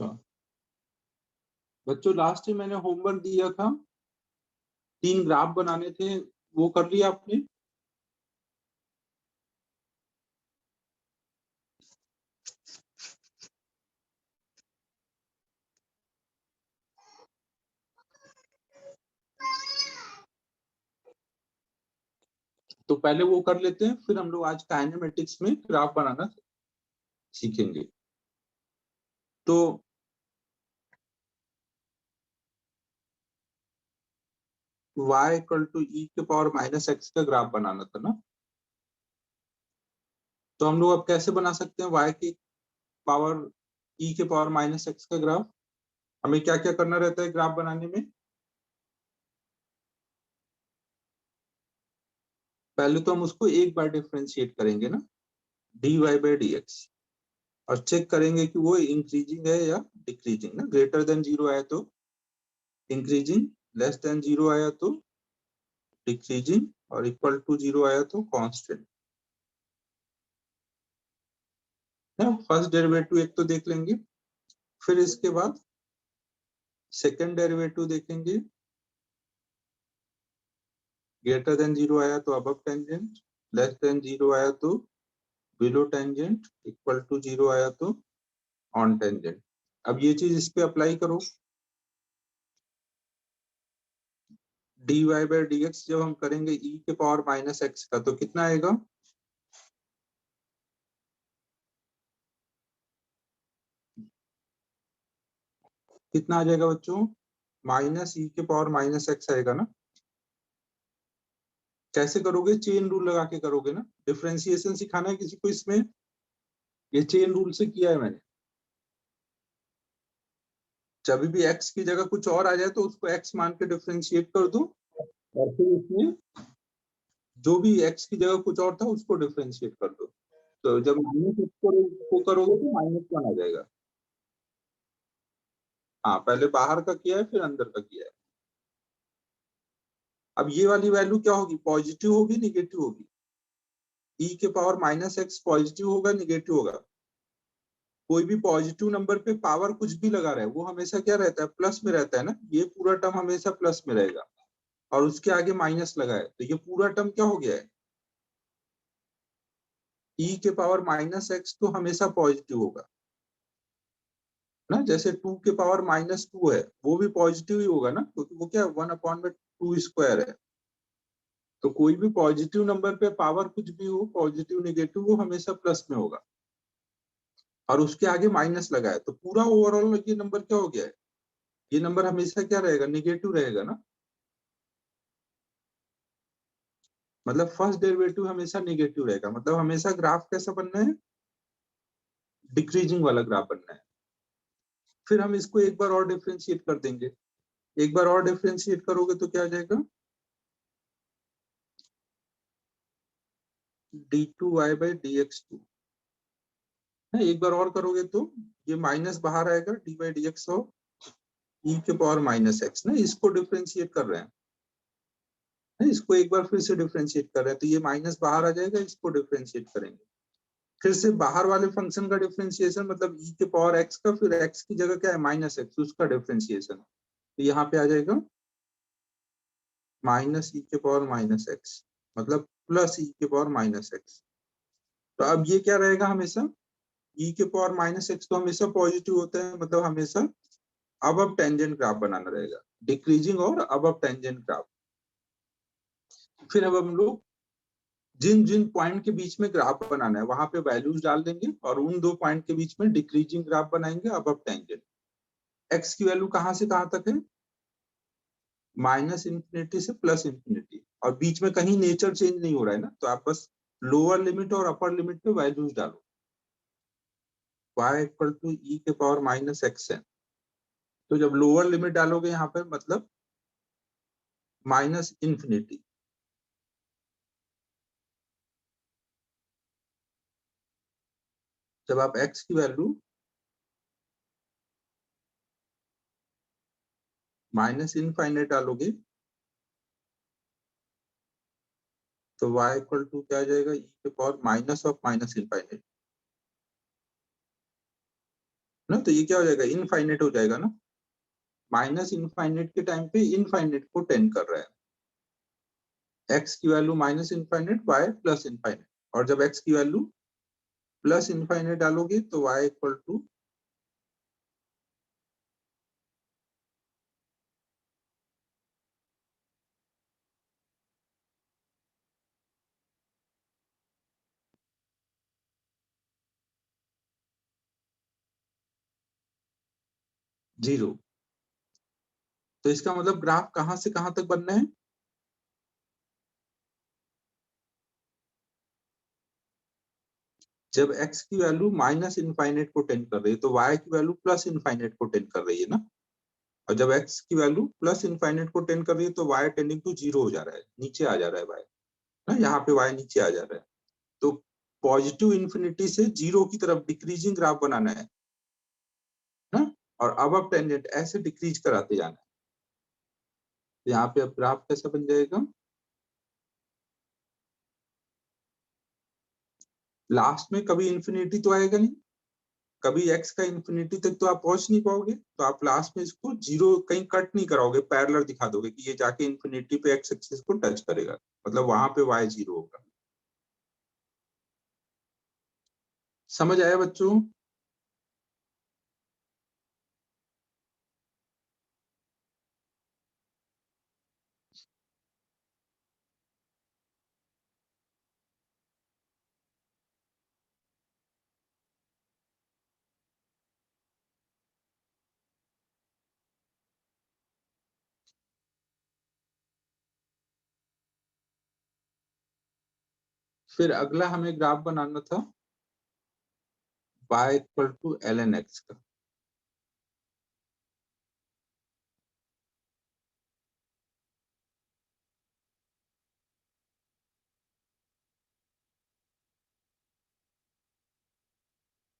अच्छा बच्चों, last time मैंने होमवर्क दिया था, 3 ग्राफ बनाने थे, वो कर लिया आपने? तो पहले वो कर लेते हैं, फिर हम लोग आज काइनेमेटिक्स में ग्राफ बनाना सीखेंगे। तो y इक्वल टू ई के पावर माइनस एक्स का ग्राफ बनाना था ना। तो हम लोग अब कैसे बना सकते हैं y की पावर ई के पावर माइनस एक्स का ग्राफ? हमें क्या क्या करना रहता है ग्राफ बनाने में? पहले तो हम उसको एक बार डिफरेंशिएट करेंगे ना, dy बाई डी एक्स, और चेक करेंगे कि वो इंक्रीजिंग है या डिक्रीजिंग ना। ग्रेटर देन 0 आया तो इंक्रीजिंग, लेस देन 0 आया तो डिक्रीजिंग, और इक्वल टू 0 आया तो कांस्टेंट। फर्स्ट डेरिवेटिव एक तो देख लेंगे, फिर इसके बाद सेकंड डेरिवेटिव देखेंगे। ग्रेटर देन 0 आया तो अबव टेंजेंट, लेस देन 0 आया तो बिलो टेंजेंट, इक्वल टू 0 आया तो ऑन टेंजेंट। अब ये चीज इस पे अप्लाई करो। dy बाई डी एक्स जब हम करेंगे e के पावर माइनस एक्स का, तो कितना आएगा? कितना आ जाएगा बच्चों? माइनस ई के पावर माइनस एक्स आएगा ना। कैसे करोगे? चेन रूल लगा के करोगे ना। डिफरेंशिएशन सिखाना है किसी को इसमें? ये चेन रूल से किया है मैंने। जब भी x की जगह कुछ और आ जाए तो उसको x मान के डिफरेंशिएट कर दो, और फिर इसमें जो भी x की जगह कुछ और था उसको डिफरेंशिएट कर दो। तो जब माइनस x को करोगे तो -1 आ जाएगा। हाँ, पहले बाहर का किया है फिर अंदर का किया है। अब ये वाली वैल्यू क्या होगी? पॉजिटिव होगी, निगेटिव होगी? e के पावर माइनस एक्स पॉजिटिव होगा, निगेटिव होगा? कोई भी पॉजिटिव नंबर पे पावर कुछ भी लगा रहा है वो हमेशा क्या रहता है? प्लस में रहता है ना। ये पूरा टर्म हमेशा प्लस में रहेगा, और उसके आगे माइनस लगा है तो ये पूरा टर्म क्या हो गया है? e के पावर माइनस एक्स तो हमेशा पॉजिटिव होगा ना। जैसे 2 के पावर -2 है, वो भी पॉजिटिव ही होगा ना, क्योंकि वो क्या है? 1/2 है। तो कोई भी पॉजिटिव नंबर पे पावर कुछ भी हो, पॉजिटिव नेगेटिव, वो हमेशा प्लस में होगा, और उसके आगे माइनस लगा है तो पूरा ओवरऑल ये नंबर क्या हो गया है? ये नंबर हमेशा क्या रहेगा? निगेटिव रहेगा ना। मतलब फर्स्ट डेरिवेटिव हमेशा निगेटिव रहेगा, मतलब हमेशा ग्राफ कैसा बनना है? डिक्रीजिंग वाला ग्राफ बनना है। फिर हम इसको एक बार और डिफरेंशिएट कर देंगे। एक बार और डिफरेंशिएट करोगे तो क्या आ जाएगा? d2y by d x to. एक बार और करोगे तो ये माइनस बाहर आएगा, d by d x of e के पावर माइनस एक्स ना। इसको डिफरेंशिएट कर रहे हैं ना, इसको एक बार फिर से डिफरेंशिएट कर रहे हैं तो ये माइनस बाहर आ जाएगा, इसको डिफरेंशिएट करेंगे। फिर से बाहर वाले फंक्शन का डिफरेंशिएशन, मतलब ई के पावर एक्स का, फिर एक्स की जगह क्या है? माइनस एक्स, उसका डिफरेंशिएशन। तो यहाँ पे आ जाएगा माइनस ई के पावर माइनस एक्स, मतलब प्लस ई के पावर माइनस एक्स। तो अब ये क्या रहेगा? हमेशा ई के पावर माइनस एक्स तो हमेशा पॉजिटिव होता है, मतलब हमेशा अब टेंजेंट ग्राफ बनाना रहेगा, डिक्रीजिंग और अब टेंजेंट ग्राफ। फिर अब हम लोग जिन जिन पॉइंट के बीच में ग्राफ बनाना है वहां पे वैल्यूज डाल देंगे, और उन दो पॉइंट के बीच में डिक्रीजिंग ग्राफ बनाएंगे अब टेंजेंट। एक्स की वैल्यू कहां से कहां तक है? माइनस इंफिनिटी से प्लस इंफिनिटी, और बीच में कहीं नेचर चेंज नहीं हो रहा है ना, तो आप बस लोअर लिमिट और अपर लिमिट पे वैल्यूज डालो। y इक्वल टू ई के पावर माइनस एक्स है, तो जब लोअर लिमिट डालोगे यहाँ पर, मतलब माइनस इंफिनिटी, जब आप x की वैल्यू माइनस इनफाइनाइट डालोगे तो y इक्वल टू क्या आ जाएगा? e के power minus of minus infinite ना, तो ये क्या हो जाएगा, इनफाइनाइट हो जाएगा ना। माइनस इनफाइनाइट के टाइम पे इनफाइनाइट को टेंड कर रहा है। एक्स की value minus infinite, y plus infinite. और जब एक्स की वैल्यू प्लस इनफाइनाइट डालोगे तो वाई इक्वल टू जीरो। तो इसका मतलब ग्राफ कहां से कहां तक बनना है, जब x की वैल्यू माइनस इनफाइनाइट को टेंड कर रही है तो y की वैल्यू प्लस इनफाइनाइट को टेंड कर रही है ना। और जब x की वैल्यू प्लस इनफाइनाइट को टेंड कर रही है तो y टेंडिंग टू जीरो हो जा रहा है, नीचे आ जा रहा है y ना, यहाँ पे y नीचे आ जा रहा है। तो पॉजिटिव इन्फिनिटी से जीरो की तरफ डिक्रीजिंग ग्राफ बनाना है ना, और अब टेंजेंट ऐसे डिक्रीज कराते जाना है। तो यहाँ पे अब ग्राफ कैसा बन जाएगा, लास्ट में कभी इन्फिनिटी तो आएगा नहीं, कभी x का इन्फिनिटी तक तो आप पहुंच नहीं पाओगे, तो आप लास्ट में इसको जीरो कहीं कट नहीं कराओगे, पैरेलल दिखा दोगे कि ये जाके इन्फिनिटी पे x एक्सिस को टच करेगा, मतलब वहां पे y जीरो होगा। समझ आया बच्चों। फिर अगला हमें ग्राफ बनाना था y equal to ln x का।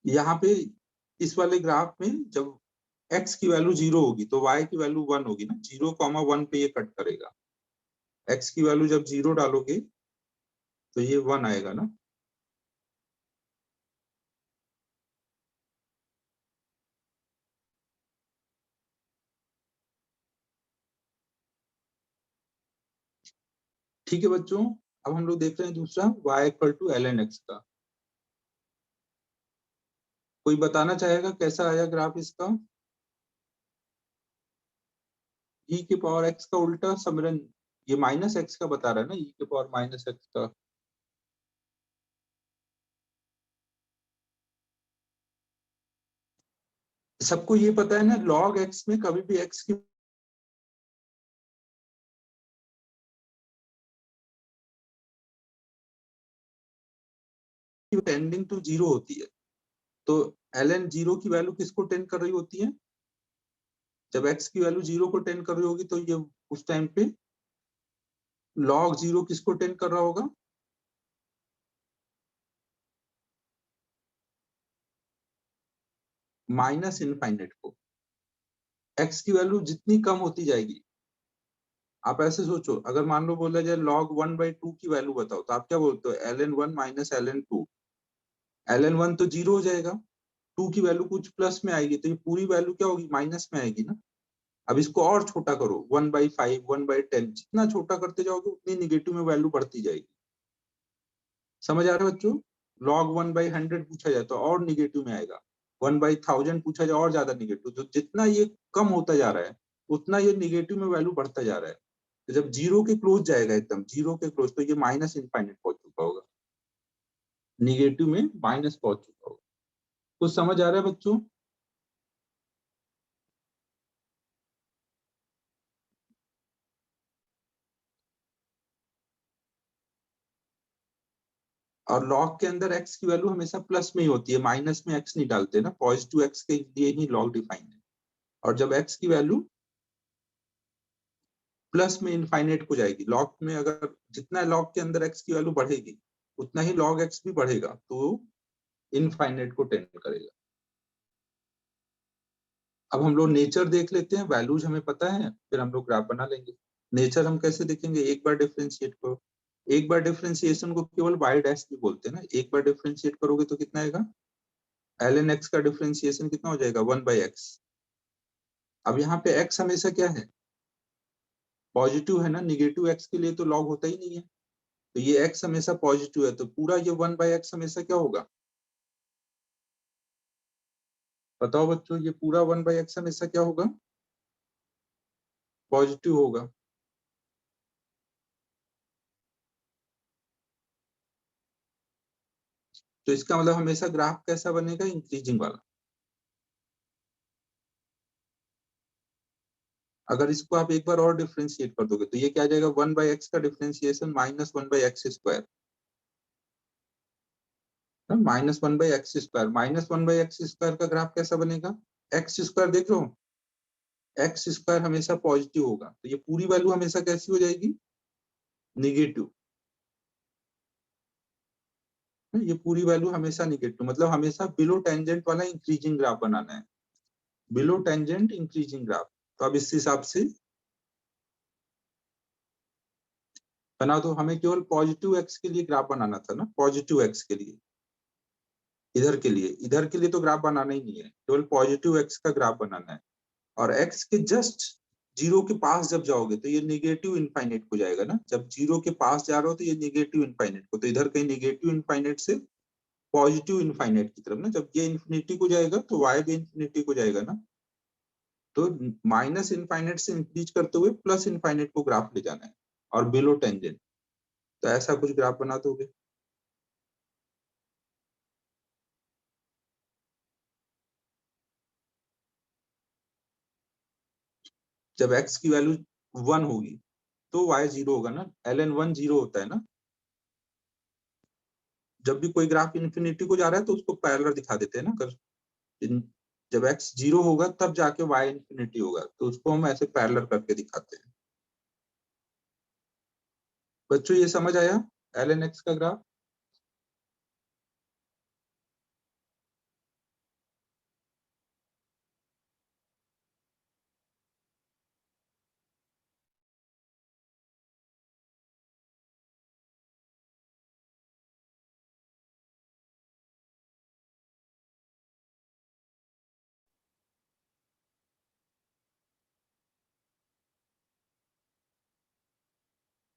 यहाँ पे इस वाले ग्राफ में जब x की वैल्यू जीरो होगी तो y की वैल्यू वन होगी ना, 0,1 पे ये कट करेगा। x की वैल्यू जब जीरो डालोगे तो ये वन आएगा ना। ठीक है बच्चों, अब हम लोग देख रहे हैं दूसरा y equal to ln x का। कोई बताना चाहेगा कैसा आया ग्राफ इसका, e के पावर x का उल्टा समरन, ये माइनस x का बता रहा है ना, e के पावर माइनस x का। सबको ये पता है ना, log x में कभी भी x की टेंडिंग टू जीरो होती है। तो ln जीरो की वैल्यू किसको टेंड कर रही होती है, जब x की वैल्यू जीरो को टेंड कर रही होगी तो ये उस टाइम पे log जीरो किसको टेंड कर रहा होगा, माइनस इनफाइनाइट को। x की वैल्यू जितनी कम होती जाएगी, आप ऐसे सोचो, अगर मान लो बोला जाए log 1/2 की वैल्यू बताओ तो आप क्या बोलते हो, ln 1 माइनस ln 2। ln 1 तो जीरो हो जाएगा, 2 की वैल्यू कुछ प्लस में आएगी तो ये पूरी वैल्यू क्या होगी, माइनस में आएगी ना। अब इसको और छोटा करो, 1/5 1/10, जितना छोटा करते जाओगे उतनी निगेटिव में वैल्यू बढ़ती जाएगी। समझ आ रहा है बच्चों, log 1/100 पूछा जाए तो और निगेटिव में आएगा, 1/1000 पूछा जाए और ज्यादा निगेटिव। तो जितना ये कम होता जा रहा है उतना ये निगेटिव में वैल्यू बढ़ता जा रहा है। तो जब जीरो के क्लोज जाएगा, एकदम जीरो के क्लोज, तो ये माइनस इनफाइनाइट पहुंच चुका होगा, निगेटिव में माइनस पहुंच चुका होगा। कुछ समझ आ रहा है बच्चों। और लॉग के अंदर x की वैल्यू हमेशा प्लस में ही होती है, माइनस में x नहीं डालते ना, पॉजिटिव x के लिए ही लॉग डिफाइन है। और जब x की वैल्यू प्लस में इनफाइनाइट को जाएगी, लॉग में अगर जितना लॉग के अंदर x की वैल्यू बढ़ेगी उतना ही log x भी बढ़ेगा, तो इनफाइनाइट को टेंड करेगा। अब हम लोग नेचर देख लेते हैं, वैल्यूज हमें पता है, फिर हम लोग ग्राफ बना लेंगे। नेचर हम कैसे देखेंगे, एक बार डिफरेंशिएट करो। एक बार डिफरेंशिएशन को केवल y डैश भी बोलते हैं ना, एक बार डिफरेंशिएट करोगे तो कितना आएगा, ln x का डिफरेंशिएशन कितना हो जाएगा 1/x। अब यहाँ पे x हमेशा क्या है, पॉजिटिव है ना, निगेटिव x के लिए तो लॉग होता ही नहीं है, तो ये x हमेशा पॉजिटिव है, तो पूरा ये 1/x हमेशा क्या होगा, बताओ बच्चों, ये पूरा 1/x हमेशा क्या होगा, पॉजिटिव होगा। तो इसका मतलब हमेशा ग्राफ कैसा बनेगा, इंक्रीजिंग वाला। अगर इसको आप एक बार और डिफरेंशिएट कर दोगे तो ये क्या आ जाएगा, 1/x का डिफरेंशिएशन -1/x², -1/x², -1/x² का ग्राफ कैसा बनेगा, x² देख लो, x² हमेशा पॉजिटिव होगा, तो ये पूरी वैल्यू हमेशा कैसी हो जाएगी, निगेटिव। ये पूरी वैल्यू हमेशा निगेटिव, मतलब हमेशा बिलो टेंजेंट वाला इंक्रीजिंग ग्राफ बनाना है, बिलो टेंजेंट इंक्रीजिंग ग्राफ। तो अब इस हिसाब से बना, तो हमें केवल पॉजिटिव एक्स के लिए ग्राफ बनाना था ना, पॉजिटिव एक्स के लिए, इधर के लिए तो ग्राफ बनाना ही नहीं है, केवल पॉजिटिव एक्स का ग्राफ बनाना है। और एक्स के जस्ट जीरो के पास जब जाओगे तो ये निगेटिव इनफाइनाइट को जाएगा ना, जब जीरो के पास जा रहे हो तो ये निगेटिव इनफाइनाइट को, तो इधर कहीं निगेटिव इनफाइनाइट से पॉजिटिव इनफाइनाइट की तरफ ना, जब ये इन्फिनिटी को जाएगा तो वाई भी इन्फिनिटी को जाएगा ना, तो माइनस इनफाइनाइट से इंक्रीज करते हुए प्लस इनफाइनाइट को ग्राफ ले जाना है, और बिलो टेंजेंट, तो ऐसा कुछ ग्राफ बना दोगे। जब x की वैल्यू 1 होगी तो y 0 होगा ना, ln 1 0 होता है ना, जब भी कोई ग्राफ इन्फिनिटी को जा रहा है तो उसको पैरेलल दिखा देते हैं ना, अगर जब x 0 होगा तब जाके y इन्फिनिटी होगा, तो उसको हम ऐसे पैरेलल करके दिखाते हैं। बच्चों ये समझ आया, ln x का ग्राफ।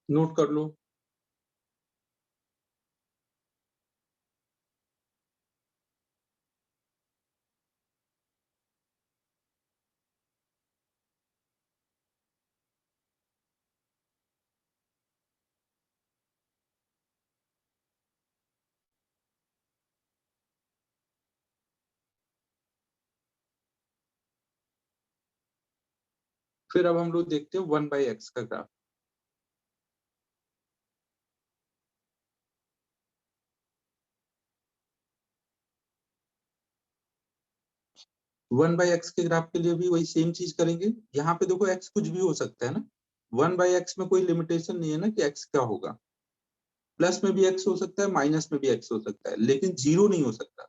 नोट कर लो। फिर अब हम लोग देखते हैं 1/x का ग्राफ। 1/x के ग्राफ के लिए भी वही सेम चीज करेंगे। यहाँ पे देखो x कुछ भी हो सकता है ना, 1/x में कोई लिमिटेशन नहीं है ना कि x क्या होगा, प्लस में भी x हो सकता है, माइनस में भी x हो सकता है, लेकिन जीरो नहीं हो सकता,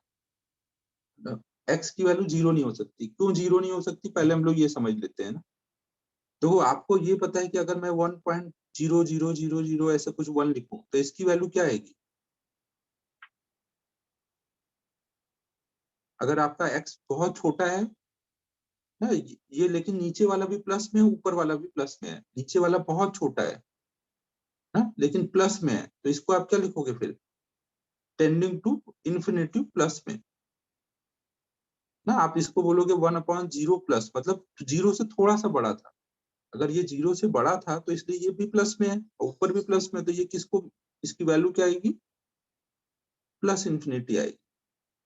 x की वैल्यू जीरो नहीं हो सकती। क्यों जीरो नहीं हो सकती, पहले हम लोग ये समझ लेते हैं ना। तो आपको ये पता है कि अगर मैं 1.0000 ऐसा कुछ 1 लिखूं तो इसकी वैल्यू क्या आएगी, अगर आपका x बहुत छोटा है ना, ये लेकिन नीचे वाला भी प्लस में है, ऊपर वाला भी प्लस में है, नीचे वाला बहुत छोटा है ना लेकिन प्लस में है, तो इसको आप क्या लिखोगे फिर, टेंडिंग टू इन्फिनिटी प्लस में ना, आप इसको बोलोगे 1/0 प्लस, मतलब जीरो से थोड़ा सा बड़ा था। अगर ये जीरो से बड़ा था तो इसलिए ये भी प्लस में है और ऊपर भी प्लस में, तो ये किसको, इसकी वैल्यू क्या आएगी, प्लस इन्फिनिटी आएगी।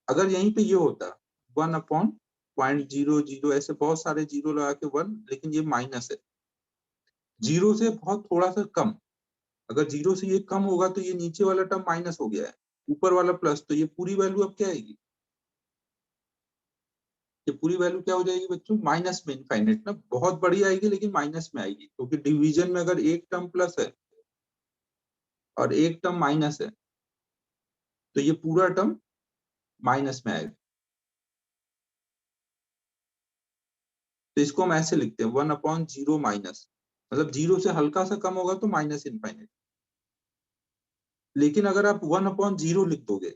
अगर यहीं पे ये होता 1/0.00 ऐसे बहुत सारे जीरो लगा के 1, लेकिन ये माइनस है, जीरो से बहुत थोड़ा सा कम, अगर जीरो से ये कम होगा तो ये नीचे वाला टर्म माइनस हो गया है, ऊपर वाला प्लस, तो ये पूरी वैल्यू अब क्या आएगी, ये पूरी वैल्यू क्या हो जाएगी बच्चों, माइनस में इनफाइनाइट ना, बहुत बड़ी आएगी लेकिन माइनस में आएगी, क्योंकि डिवीजन में अगर एक टर्म प्लस है और एक टर्म माइनस है तो ये पूरा टर्म माइनस में आएगा। तो इसको हम ऐसे लिखते हैं 1/0 माइनस, मतलब जीरो से हल्का सा कम होगा तो माइनस इनफाइनाइट, लेकिन अगर आप 1/0 लिख दोगे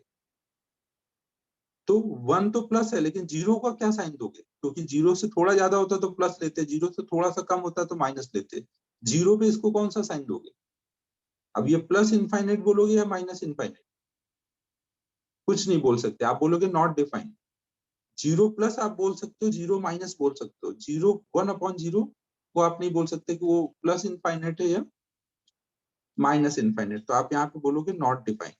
तो 1 तो प्लस है, लेकिन 0 का क्या साइन दोगे? क्योंकि 0 से थोड़ा ज्यादा होता तो प्लस लेते, 0 से थोड़ा सा कम होता तो माइनस लेते। 0 पे इसको कौन सा साइन दोगे? अब ये प्लस इनफाइनाइट बोलोगे या माइनस इनफाइनाइट? कुछ नहीं बोल सकते, आप बोलोगे नॉट डिफाइंड। 0 प्लस आप बोल सकते हो, 0 माइनस बोल सकते हो। 0 1/0 को आप नहीं बोल सकते कि वो प्लस इनफाइनाइट है या माइनस इनफाइनाइट। तो आप यहाँ पे बोलोगे नॉट डिफाइंड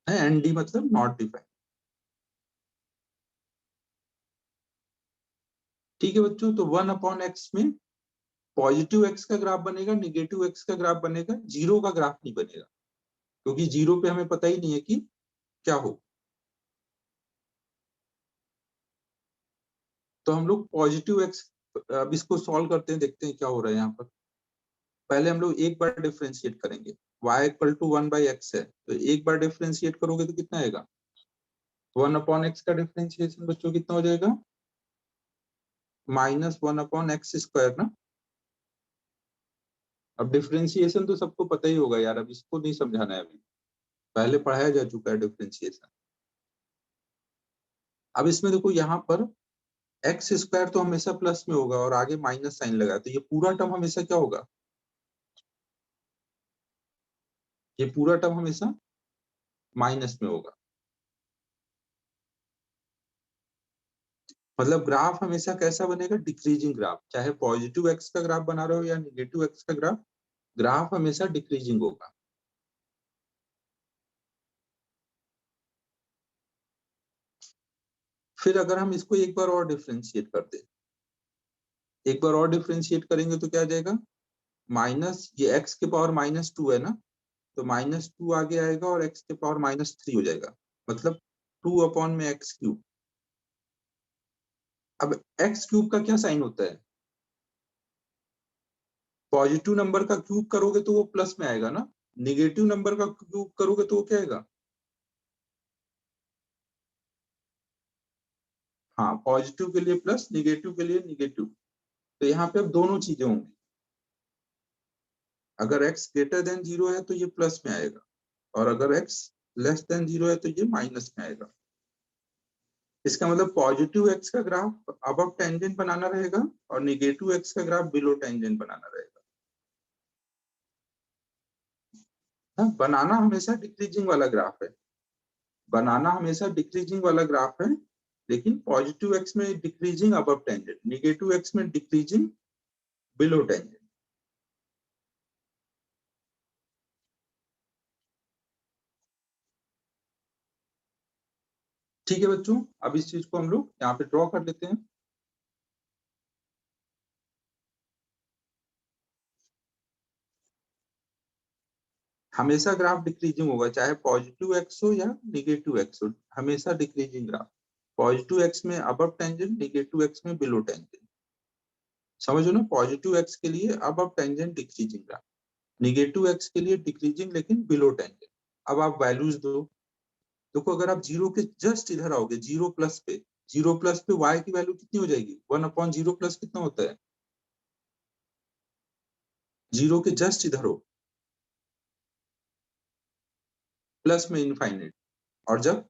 है, एनडी मतलब नॉट डिफाइंड। ठीक है बच्चों, तो 1/x में पॉजिटिव एक्स का ग्राफ बनेगा, निगेटिव एक्स का ग्राफ बनेगा, जीरो का ग्राफ नहीं बनेगा, क्योंकि जीरो पे हमें पता ही नहीं है कि क्या हो। तो हम लोग पॉजिटिव एक्स, अब इसको सॉल्व करते हैं, देखते हैं क्या हो रहा है यहाँ पर। पहले हम लोग एक बार डिफ्रेंशिएट करेंगे। y इक्वल टू 1/x है, तो एक बार डिफ्रेंशिएट करोगे तो कितना आएगा? 1/x का डिफ्रेंशिएशन बच्चों कितना हो जाएगा? -1/x² ना। अब डिफ्रेंशिएशन तो सबको पता ही होगा यार, अब इसको नहीं समझाना है, अभी पहले पढ़ाया जा चुका है डिफ्रेंशिएशन। अब इसमें देखो यहाँ पर x² तो हमेशा प्लस में होगा और आगे माइनस साइन लगा, तो ये पूरा टर्म हमेशा क्या होगा? ये पूरा टर्म हमेशा माइनस में होगा। मतलब ग्राफ हमेशा कैसा बनेगा? Decreasing graph. चाहे पॉजिटिव एक्स का ग्राफ बना रहे हो या निगेटिव एक्स का ग्राफ, ग्राफ हमेशा डिक्रीजिंग होगा। फिर अगर हम इसको एक बार और डिफ्रेंशिएट कर दे, एक बार और डिफ्रेंशिएट करेंगे तो क्या आ जाएगा? माइनस, ये x के पावर -2 है ना, तो -2 आगे आएगा और x के पावर -3 हो जाएगा, मतलब 2/x³। अब x³ का क्या साइन होता है? पॉजिटिव नंबर का क्यूब करोगे तो वो प्लस में आएगा ना, निगेटिव नंबर का क्यूब करोगे तो वो क्या आएगा? हाँ, पॉजिटिव के लिए प्लस, निगेटिव के लिए निगेटिव। तो यहाँ पे अब दोनों चीजें होंगी। अगर x ग्रेटर देन 0 है तो ये प्लस में आएगा, और अगर x लेस देन 0 है तो ये माइनस में आएगा। इसका मतलब पॉजिटिव x का ग्राफ अबव टेंजेंट बनाना रहेगा और निगेटिव x का ग्राफ बिलो टेंजेंट बनाना रहेगा। हाँ, बनाना हमेशा डिक्रीजिंग वाला ग्राफ है, बनाना हमेशा डिक्रीजिंग वाला ग्राफ है, लेकिन पॉजिटिव एक्स में decreasing above tangent, negative x में डिक्रीजिंग बिलो टेंजेंट। ठीक है बच्चों, अब इस चीज को हम लोग यहाँ पे ड्रॉ कर लेते हैं। हमेशा ग्राफ डिक्रीजिंग होगा, चाहे पॉजिटिव एक्स हो या निगेटिव एक्स हो, हमेशा डिक्रीजिंग ग्राफ। पॉजिटिव एक्स में अबव टेंजेंट, निगेटिव एक्स में बिलो टेंजेंट। समझो ना, पॉजिटिव एक्स के लिए above tangent decreasing graph, negative x के लिए डिक्रीजिंग लेकिन बिलो टेंजेंट। अब आप वैल्यूज दो। देखो, अगर आप जीरो के जस्ट इधर आओगे, जीरो प्लस पे, जीरो प्लस पे y की वैल्यू कितनी हो जाएगी? 1/0 प्लस कितना होता है? जीरो के जस्ट इधर हो, प्लस में इनफाइनाइट। और जब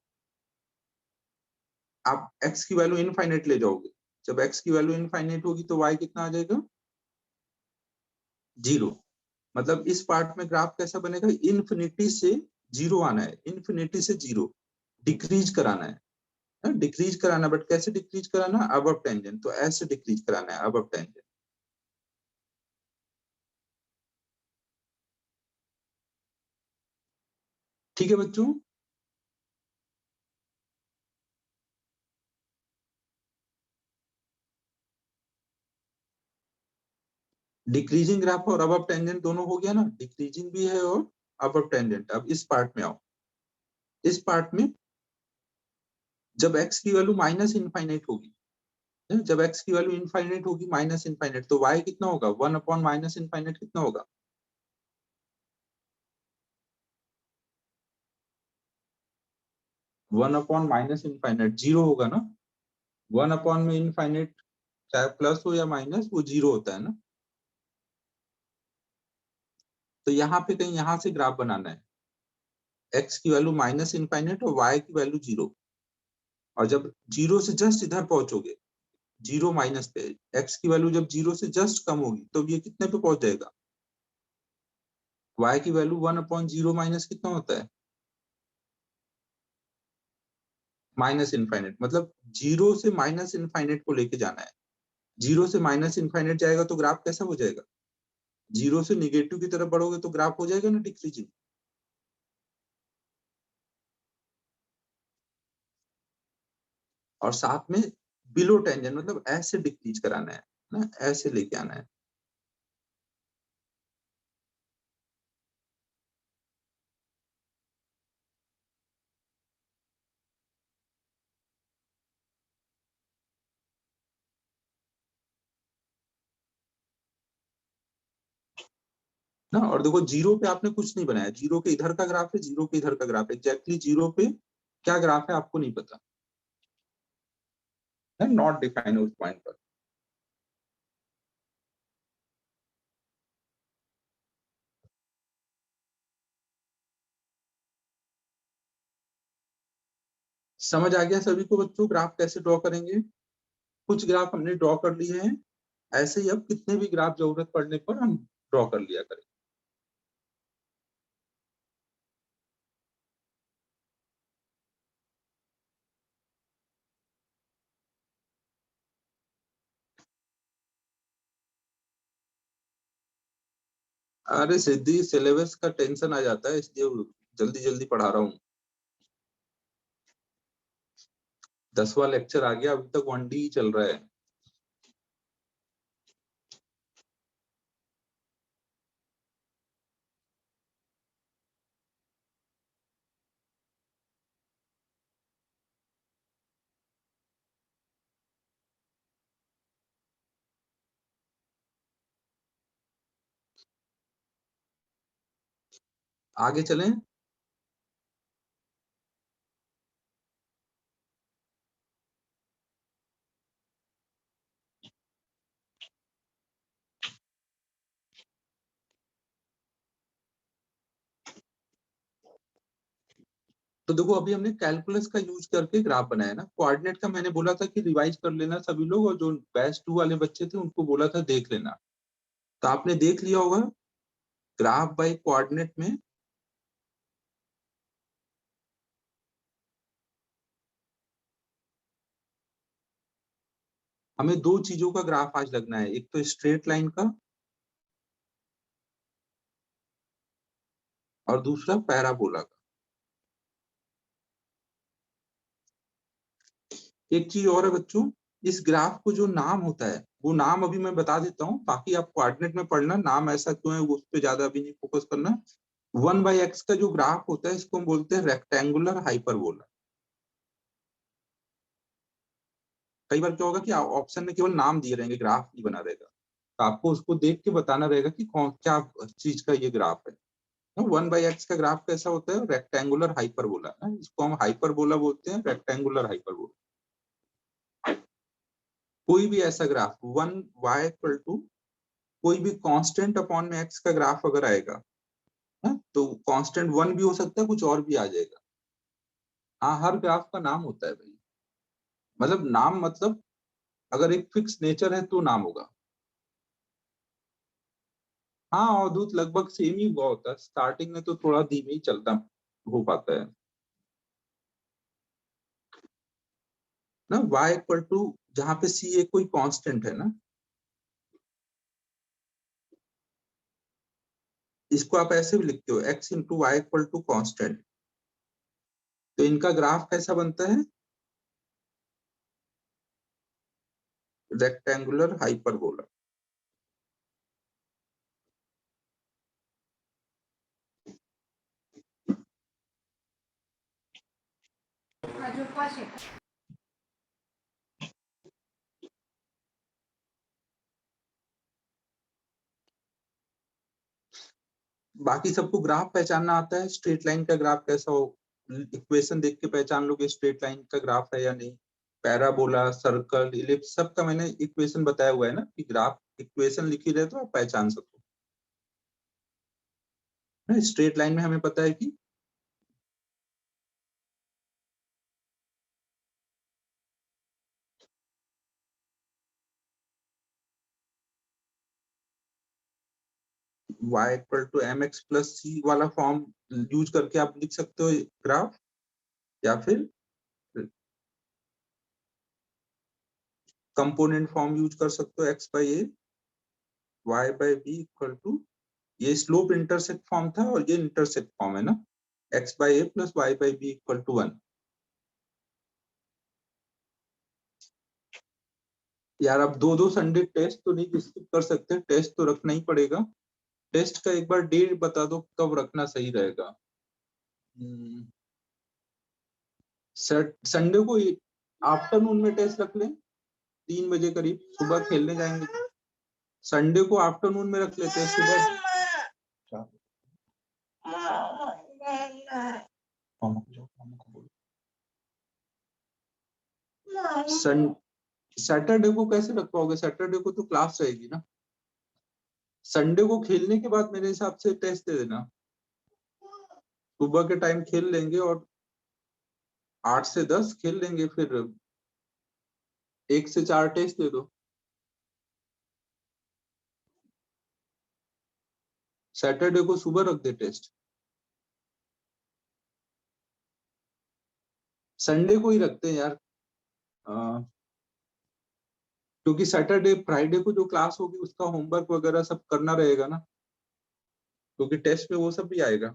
आप x की वैल्यू इनफाइनाइट ले जाओगे, जब x की वैल्यू इनफाइनाइट होगी तो y कितना आ जाएगा? 0। मतलब इस पार्ट में ग्राफ कैसा बनेगा? इन्फिनिटी से जीरो आना है, इन्फिनिटी से जीरो डिक्रीज कराना है, डिक्रीज कराना। बट कैसे डिक्रीज कराना? अबव टेंजेंट, तो ऐसे डिक्रीज कराना है अबव टेंजेंट। ठीक है बच्चों, डिक्रीजिंग ग्राफ और अबव टेंजेंट दोनों हो गया ना, डिक्रीजिंग भी है और अबव टेंजेंट। अब इस पार्ट में आओ, इस पार्ट में जब x की वैल्यू माइनस इनफाइनाइट होगी, जब x की वैल्यू इनफाइनाइट होगी, माइनस इनफाइनाइट, तो y कितना होगा? 1/-, कितना होगा? 1/-, जीरो होगा ना। 1 में इनफाइनाइट चाहे प्लस हो या माइनस, वो जीरो होता है ना। तो यहाँ पे कहीं यहाँ से ग्राफ बनाना है, x की वैल्यू माइनस इनफाइनाइट और y की वैल्यू 0, और जब 0 से जस्ट इधर पहुंचोगे 0 माइनस पे, x की वैल्यू जब 0 से जस्ट कम होगी तो ये कितने पे पहुंच जाएगा, y की वैल्यू 1/0 माइनस कितना होता है, माइनस इनफाइनाइट, मतलब 0 से माइनस इनफाइनाइट को लेके जाना है। 0 से माइनस इनफाइनाइट जाएगा तो ग्राफ कैसा हो जाएगा, 0 से निगेटिव की तरफ बढ़ोगे तो ग्राफ हो जाएगा ना डिक्रीजिंग। और साथ में बिलो टेंजेंट, मतलब ऐसे डिक्रीज कराना है ना, ऐसे लेके आना है। ना, और देखो 0 पे आपने कुछ नहीं बनाया, 0 के इधर का ग्राफ है, 0 के इधर का ग्राफ है, एग्जैक्टली 0 पे क्या ग्राफ है आपको नहीं पता, नॉट डिफाइन उस पॉइंट पर। समझ आ गया सभी को बच्चों ग्राफ कैसे ड्रॉ करेंगे। कुछ ग्राफ हमने ड्रॉ कर लिए हैं, ऐसे ही अब कितने भी ग्राफ जरूरत पड़ने पर हम ड्रॉ कर लिया करें। अरे सिद्धि, सिलेबस का टेंशन आ जाता है इसलिए जल्दी जल्दी पढ़ा रहा हूँ। 10वां लेक्चर आ गया, अभी तक 1D ही चल रहा है। आगे चलें। तो देखो अभी हमने कैलकुलस का यूज करके ग्राफ बनाया ना, कोऑर्डिनेट का मैंने बोला था कि रिवाइज कर लेना सभी लोग, और जो बैच 2 वाले बच्चे थे उनको बोला था देख लेना, तो आपने देख लिया होगा ग्राफ बाय कोऑर्डिनेट में। हमें दो चीजों का ग्राफ आज लगना है, एक तो स्ट्रेट लाइन का और दूसरा पैराबोला का। एक चीज और है बच्चों, इस ग्राफ को जो नाम होता है वो नाम अभी मैं बता देता हूँ, बाकी आप कोऑर्डिनेट में पढ़ना नाम ऐसा क्यों है वो उस पर ज्यादा अभी नहीं फोकस करना। 1/x का जो ग्राफ होता है इसको हम बोलते हैं रेक्टेंगुलर हाइपरबोला। कई बार क्या होगा कि ऑप्शन में केवल नाम दिए रहेंगे, ग्राफ नहीं बना रहेगा, तो आपको उसको देख के बताना रहेगा कि कौन क्या चीज का ये ग्राफ है। 1/x का ग्राफ कैसा होता है, रेक्टेंगुलर हाइपरबोला, इसको हम हाइपरबोला बोलते हैं, रेक्टेंगुलर हाइपरबोला। कोई भी ऐसा ग्राफ 1y कोई भी कांस्टेंट अपॉन में x का ग्राफ अगर आएगा, तो कांस्टेंट 1 भी हो सकता है, कुछ और भी आ जाएगा। हाँ, हर ग्राफ का नाम होता है भाई, मतलब नाम मतलब अगर एक फिक्स नेचर है तो नाम होगा। हाँ, अवधूत लगभग सेम ही हुआ होता है, स्टार्टिंग में तो थोड़ा धीमे ही चलता हो पाता है ना। y जहाँ पे c एक कोई कांस्टेंट है ना, इसको आप ऐसे भी लिखते हो x into y equal to constant, तो इनका ग्राफ कैसा बनता है, रेक्टेंगुलर हाइपरबोला। बाकी सबको ग्राफ पहचानना आता है, स्ट्रेट लाइन का ग्राफ कैसा हो, इक्वेशन देख के पहचान लोगे स्ट्रेट लाइन का ग्राफ है या नहीं। पैराबोला, सर्कल, इलिप्स, सबका मैंने इक्वेशन बताया हुआ है ना, कि ग्राफ इक्वेशन लिखी रहे तो आप पहचान सको। स्ट्रेट लाइन में हमें पता है कि y equal to mx plus c वाला फॉर्म यूज करके आप लिख सकते हो ग्राफ, या फिर कंपोनेंट फॉर्म यूज कर सकते हो x by a y by b equal to, ये स्लोप इंटरसेक्ट फॉर्म था और ये इंटरसेक्ट फॉर्म है ना, x by a plus y by b equal to 1। यार अब दो दो संडे टेस्ट तो नहीं स्किप कर सकते, टेस्ट तो रखना ही पड़ेगा। टेस्ट का एक बार डेट बता दो कब रखना सही रहेगा। संडे को आफ्टरनून में टेस्ट रख लें, 3 बजे करीब, सुबह खेलने जाएंगे। संडे को आफ्टरनून में रख लेते हैं सुबह। सैटरडे को कैसे रख पाओगे, सैटरडे को तो क्लास रहेगी ना। संडे को खेलने के बाद मेरे हिसाब से टेस्ट दे देना, सुबह के टाइम खेल लेंगे और 8 से 10 खेल लेंगे, फिर 1 से 4 टेस्ट दे दो। सैटरडे को सुबह रख दे टेस्ट, संडे को ही रखते हैं यार, क्योंकि सैटरडे फ्राइडे को जो क्लास होगी उसका होमवर्क वगैरह सब करना रहेगा ना, क्योंकि टेस्ट में वो सब भी आएगा।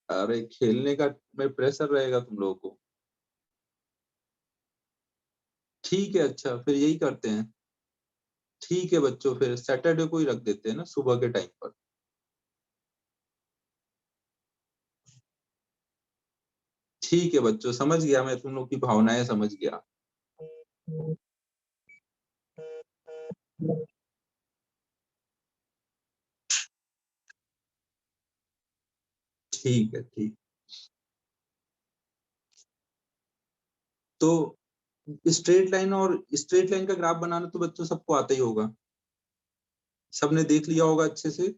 अरे खेलने का में प्रेशर रहेगा तुम लोगों को। ठीक है, अच्छा फिर यही करते हैं। ठीक है बच्चों, फिर सैटरडे को ही रख देते हैं ना सुबह के टाइम पर। ठीक है बच्चों, समझ गया मैं, तुम लोग की भावनाएं समझ गया। ठीक है, ठीक। तो स्ट्रेट लाइन, और स्ट्रेट लाइन का ग्राफ बनाना तो बच्चों सबको आता ही होगा, सबने देख लिया होगा अच्छे से।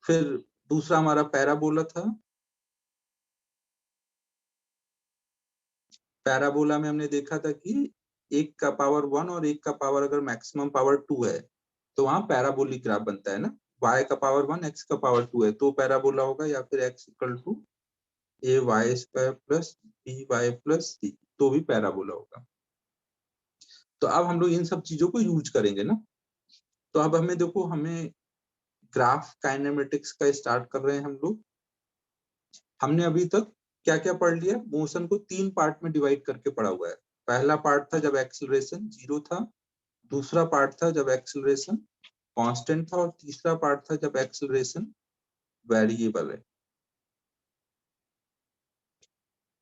फिर दूसरा हमारा पैराबोला था। पैराबोला में हमने देखा था कि एक का पावर 1 और एक का पावर अगर मैक्सिमम पावर 2 है तो वहां पैराबोलिक ग्राफ बनता है ना। y का पावर 1 x का पावर 2 है तो पैराबोला होगा, या फिर x equal to a y square plus b y plus c, तो भी पैराबोला होगा। तो अब हम लोग इन सब चीजों को यूज करेंगे ना। तो अब हमें देखो, हमें ग्राफ काइनेमेटिक्स का स्टार्ट कर रहे हैं हम लोग। हमने अभी तक क्या क्या पढ़ लिया, मोशन को 3 पार्ट में डिवाइड करके पढ़ा हुआ है। पहला पार्ट था जब एक्सेलरेशन 0 था, दूसरा पार्ट था जब एक्सेलरेशन कांस्टेंट था, और तीसरा पार्ट था जब एक्सेलरेशन वेरिएबल है।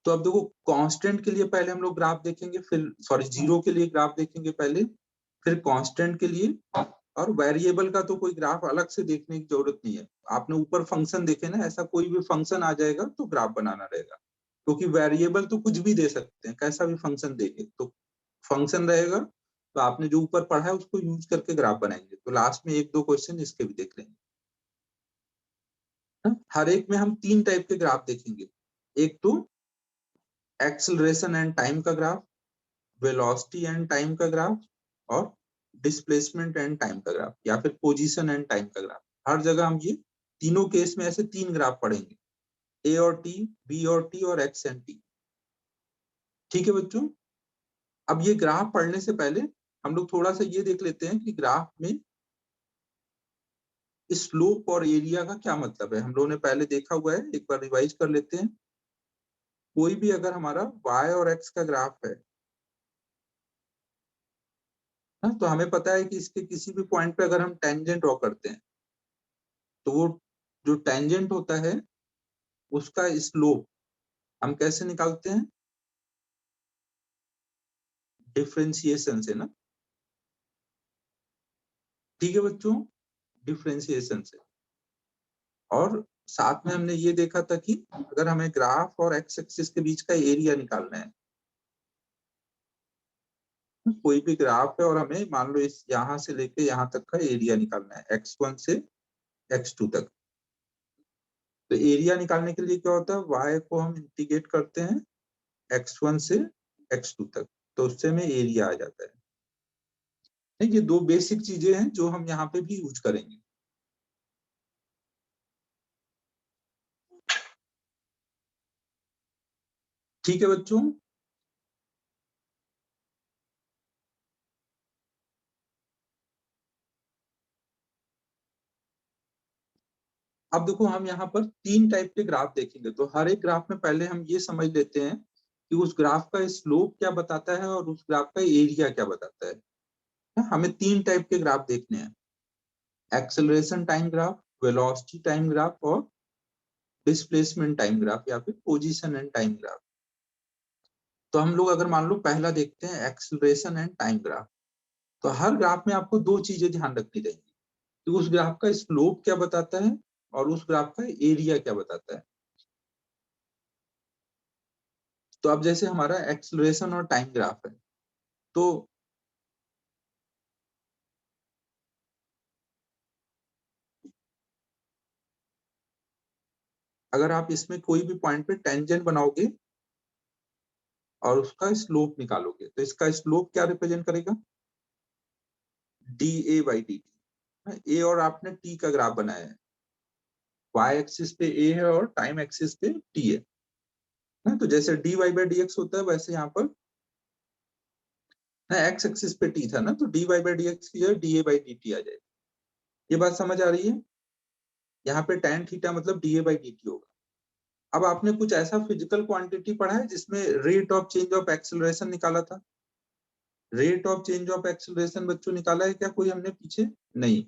तो अब देखो, कांस्टेंट के लिए पहले हम लोग ग्राफ देखेंगे, फिर सॉरी 0 के लिए ग्राफ देखेंगे पहले, फिर कांस्टेंट के लिए, और वेरिएबल का तो कोई ग्राफ अलग से देखने की जरूरत नहीं है। आपने ऊपर फंक्शन देखे ना, ऐसा कोई भी फंक्शन आ जाएगा तो ग्राफ बनाना रहेगा, क्योंकि वेरिएबल तो कुछ भी दे सकते हैं, कैसा भी फंक्शन देंगे तो फंक्शन रहेगा। तो आपने जो ऊपर पढ़ा है उसको यूज करके ग्राफ बनाएंगे। तो लास्ट में 1-2 क्वेश्चन इसके भी देख लेंगे। हर एक में हम 3 टाइप के ग्राफ देखेंगे। एक तो एक्सेलरेशन एंड टाइम का ग्राफ, वेलोसिटी एंड टाइम का ग्राफ, और डिस्प्लेसमेंट एंड टाइम का ग्राफ, या फिर पोजीशन एंड टाइम का ग्राफ। हर जगह हम ये तीनों केस में ऐसे 3 ग्राफ पढ़ेंगे, ए और टी, बी और टी, और एक्स एंड टी। ठीक है बच्चों। अब ये ग्राफ पढ़ने से पहले हम लोग थोड़ा सा ये देख लेते हैं कि ग्राफ में स्लोप और एरिया का क्या मतलब है। हम लोगों ने पहले देखा हुआ है, एक बार रिवाइज कर लेते हैं। कोई भी अगर हमारा y और x का ग्राफ है ना, तो हमें पता है कि इसके किसी भी पॉइंट पे अगर हम टेंजेंट ड्रॉ करते हैं तो वो जो टेंजेंट होता है उसका स्लोप हम कैसे निकालते हैं, डिफरेंशिएशन से ना। ठीक है बच्चों, डिफरेंशिएशन से। और साथ में हमने ये देखा था कि अगर हमें ग्राफ और एक्स एक्सिस के बीच का एरिया निकालना है, कोई भी ग्राफ है और हमें मान लो इस यहाँ से लेके यहाँ तक का एरिया निकालना है, x1 से x2 तक। तो एरिया निकालने के लिए क्या होता है, y को हम इंटीग्रेट करते हैं x1 से x2 तक, तो उससे हमें एरिया आ जाता है। ये दो बेसिक चीजें हैं जो हम यहाँ पे भी यूज करेंगे। ठीक है बच्चों। अब देखो हम यहाँ पर तीन टाइप के ग्राफ देखेंगे, तो हर एक ग्राफ में पहले हम ये समझ लेते हैं कि उस ग्राफ का स्लोप क्या बताता है और उस ग्राफ का एरिया क्या बताता है। हमें तीन टाइप के ग्राफ देखने हैं, acceleration time graph, velocity time graph और डिस्प्लेसमेंट टाइम ग्राफ या फिर पोजीशन एंड टाइम ग्राफ। तो हम लोग अगर मान लो पहला देखते हैं एक्सेलरेशन एंड टाइम ग्राफ, तो हर ग्राफ में आपको दो चीजें ध्यान रखनी रहेंगी कि उस ग्राफ का स्लोप क्या बताता है और उस ग्राफ का एरिया क्या बताता है। तो अब जैसे हमारा एक्सेलरेशन और टाइम ग्राफ है, तो अगर आप इसमें कोई भी पॉइंट पे टेंजेंट बनाओगे और उसका स्लोप निकालोगे, तो इसका स्लोप क्या रिप्रेजेंट करेगा, d a by d t. A और आपने टी का ग्राफ बनाया है, वाई एक्सिस पे ए है और टाइम एक्सिस पे टी है। तो जैसे d y by d x होता है, वैसे यहाँ पर एक्स एक्सिस पे टी था ना, तो d y by d x की जगह d a by d t आ जाएगा। ये बात समझ आ रही है। यहाँ पे tan थीटा मतलब D a by d T होगा। अब आपने कुछ ऐसा फिजिकल क्वांटिटी पढ़ा है जिसमें rate of change of acceleration निकाला था, rate of change of acceleration बच्चों निकाला है क्या कोई हमने पीछे, नहीं।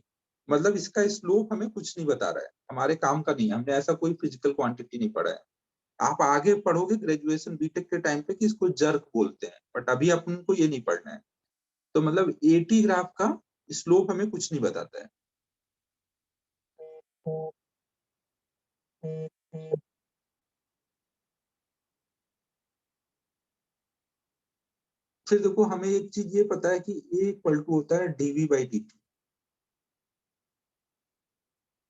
मतलब इसका स्लोप हमें कुछ नहीं बता रहा है, हमारे काम का नहीं है, हमने ऐसा कोई फिजिकल क्वांटिटी नहीं पढ़ा है। आप आगे पढ़ोगे ग्रेजुएशन बीटेक के टाइम पे कि इसको जर्क बोलते हैं, बट अभी अपन को ये नहीं पढ़ना है। तो मतलब एटी ग्राफ का स्लोप हमें कुछ नहीं बताता है। फिर देखो हमें एक चीज ये पता है कि ए इक्वल टू होता है डीवी बाई डी टी।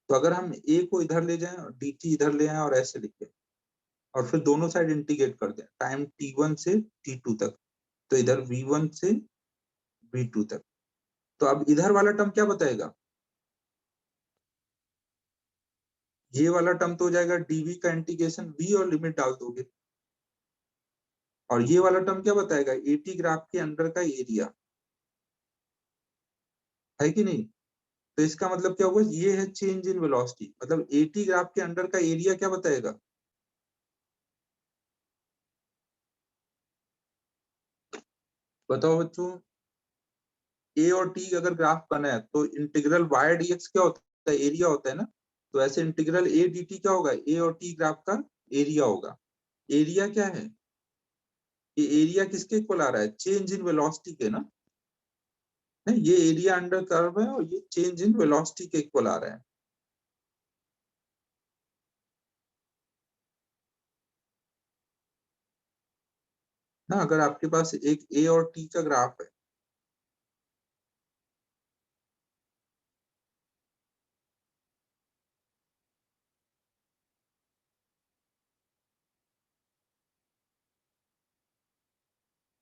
तो अगर हम ए को इधर ले जाएं और डी टी इधर ले आए और ऐसे लिखें और फिर दोनों साइड इंटीग्रेट कर दें टाइम t1 से t2 तक, तो इधर v1 से v2 तक, तो अब इधर वाला टर्म क्या बताएगा, ये वाला टर्म तो हो जाएगा dv का इंटीग्रेशन v और लिमिट डाल दोगे, और ये वाला टर्म क्या बताएगा, एटी ग्राफ के अंडर का एरिया, है कि नहीं। तो इसका मतलब क्या होगा, ये है चेंज इन वेलोसिटी, मतलब एटी ग्राफ के अंडर का एरिया क्या बताएगा, बताओ बच्चों। ए और टी अगर ग्राफ बना है तो इंटीग्रल वाई डी एक्स क्या होता है, एरिया होता है ना। तो ऐसे इंटीग्रल ए डी टी क्या होगा, ए और टी ग्राफ का एरिया होगा। एरिया क्या है, ये एरिया किसके इक्वल आ रहा है, चेंज इन वेलोसिटी के ना। नहीं, ये एरिया अंडर कर्व है और ये चेंज इन वेलोसिटी के इक्वल आ रहा है ना। अगर आपके पास एक ए और टी का ग्राफ है,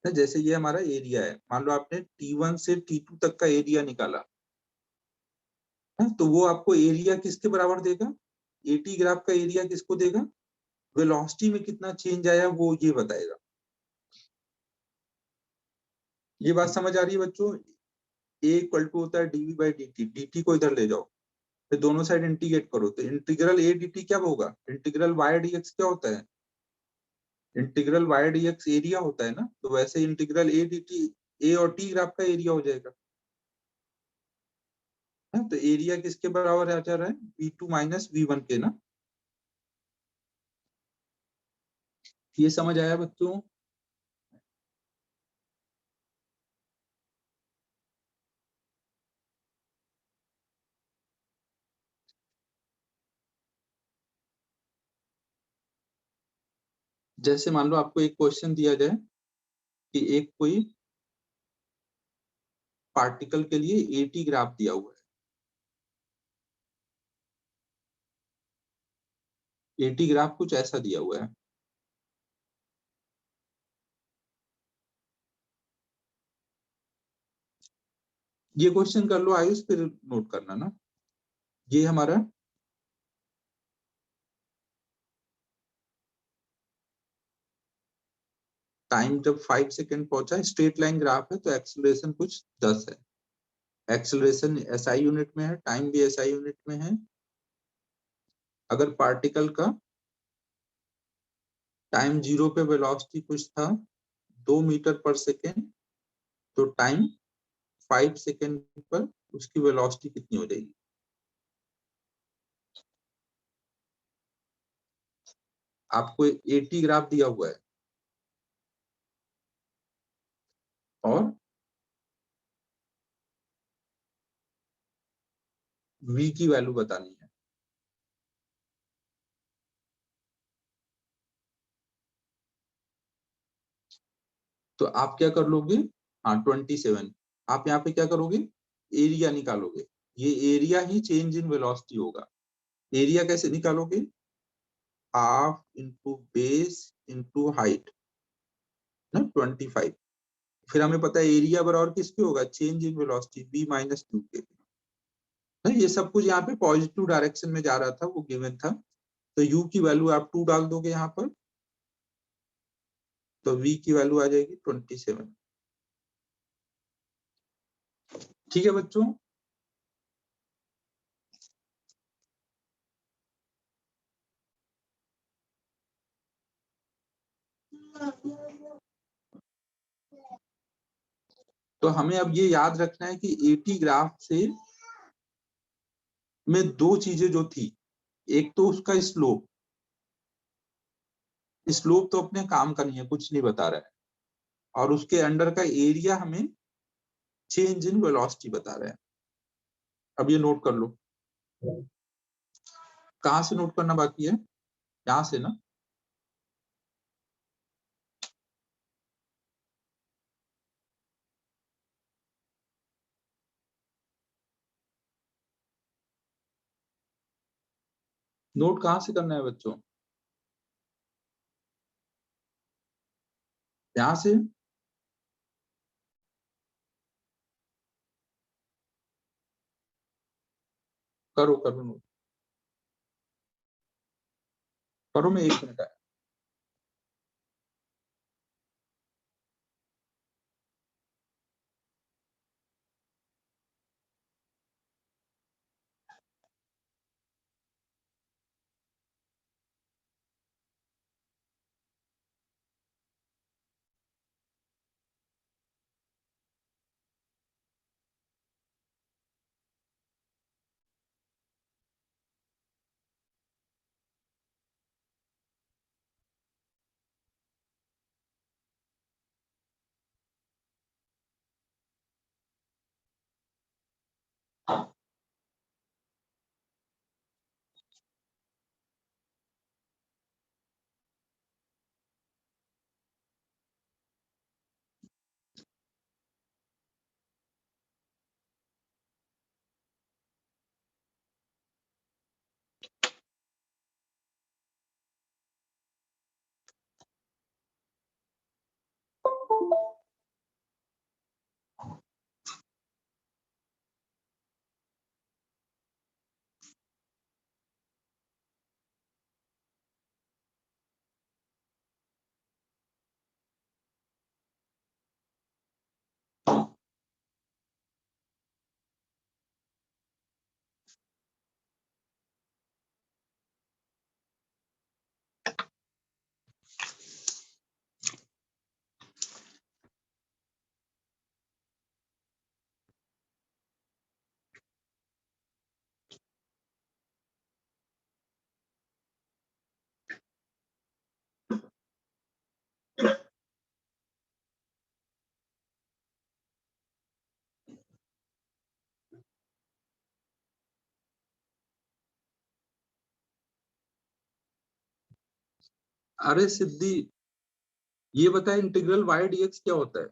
ना जैसे ये हमारा एरिया है, मान लो आपने T1 से T2 तक का एरिया निकाला है, तो वो आपको एरिया किसके बराबर देगा, एटी ग्राफ का एरिया किसको देगा, वेलोसिटी में कितना चेंज आया वो ये बताएगा। ये बात समझ आ रही है बच्चों। ए इक्वल टू होता है dv by d t, d t को इधर ले जाओ, फिर दोनों साइड इंटीग्रेट करो, तो इंटीग्रल ए डी टी क्या होगा, इंटीग्रल वाई डी एक्स क्या होता है, integral y d x area होता है ना, तो वैसे integral a d t a और टी ग्राफ का एरिया हो जाएगा है। तो एरिया किसके बराबर आ जा रहा है, V2 माइनस V1 के ना। ये समझ आया बच्चों। जैसे मान लो आपको एक क्वेश्चन दिया जाए कि एक कोई पार्टिकल के लिए एटी ग्राफ दिया हुआ है, एटी ग्राफ कुछ ऐसा दिया हुआ है। ये क्वेश्चन कर लो आयुष, फिर नोट करना ना। ये हमारा टाइम जब 5 सेकेंड पहुंचा, स्ट्रेट लाइन ग्राफ है तो एक्सेलरेशन कुछ 10 है। एक्सेलरेशन एसआई यूनिट में है, टाइम भी एसआई यूनिट में है। अगर पार्टिकल का टाइम 0 पे वेलोसिटी कुछ था 2 मीटर पर सेकेंड, तो टाइम 5 सेकेंड पर उसकी वेलोसिटी कितनी हो जाएगी? आपको 80 ग्राफ दिया हुआ है और v की वैल्यू बतानी है। तो आप क्या कर लोगे? हाँ 27। आप यहाँ पे क्या करोगे? एरिया निकालोगे। ये area he change in velocity होगा। एरिया कैसे निकालोगे? Half into base into height ना 25। फिर हमें पता है एरिया बराबर किसके होगा? Change in velocity v minus two के। ना ये सब कुछ यहाँ पे पॉजिटिव डायरेक्शन में जा रहा था, वो गिवन था। तो u की वैल्यू आप 2 डाल दोगे यहाँ पर, तो v की वैल्यू आ जाएगी 27। ठीक है बच्चों। तो हमें अब ये याद रखना है कि 80 ग्राफ से में दो चीजें जो थी, एक तो उसका स्लोप। स्लोप तो अपने काम का नहीं है, कुछ नहीं बता रहा है। और उसके अंडर का एरिया हमें चेंज इन वेलोसिटी बता रहा है। अब ये नोट कर लो। कहाँ से नोट करना बाकी है? यहाँ से ना। नोट कहाँ से करना है बच्चों? यहाँ से। करो करो नोट करो, मैं 1 मिनट आया। अरे सिद्धि, ये बता इंटीग्रल वाई डीएक्स क्या होता है?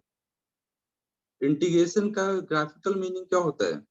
इंटीग्रेशन का ग्राफिकल मीनिंग क्या होता है?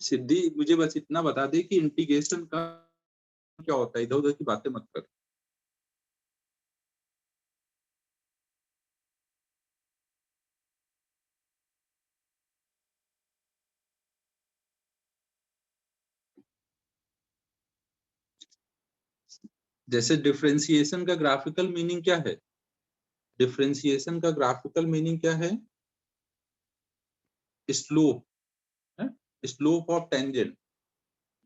सिद्धि मुझे बस इतना बता दे कि इंटीग्रेशन का क्या होता है, इधर उधर की बातें मत कर। जैसे डिफरेंशिएशन का ग्राफिकल मीनिंग क्या है? डिफरेंशिएशन का ग्राफिकल मीनिंग क्या है? Slope, slope of tangent.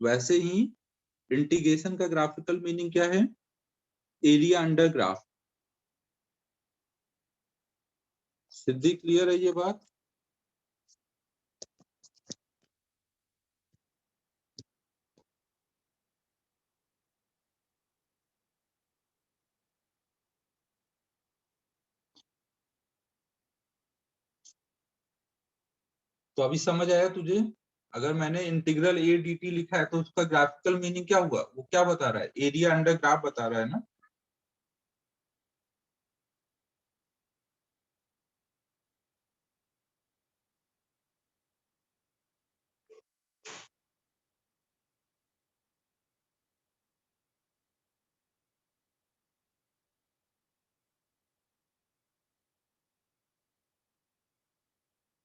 वैसे ही इंटीग्रेशन का ग्राफिकल मीनिंग क्या है? Area under graph. Siddhi clear है ये बात? तो अभी समझ आया तुझे? अगर मैंने इंटीग्रल ए डी टी लिखा है तो उसका ग्राफिकल मीनिंग क्या हुआ? वो क्या बता रहा है? एरिया अंडर ग्राफ बता रहा है ना।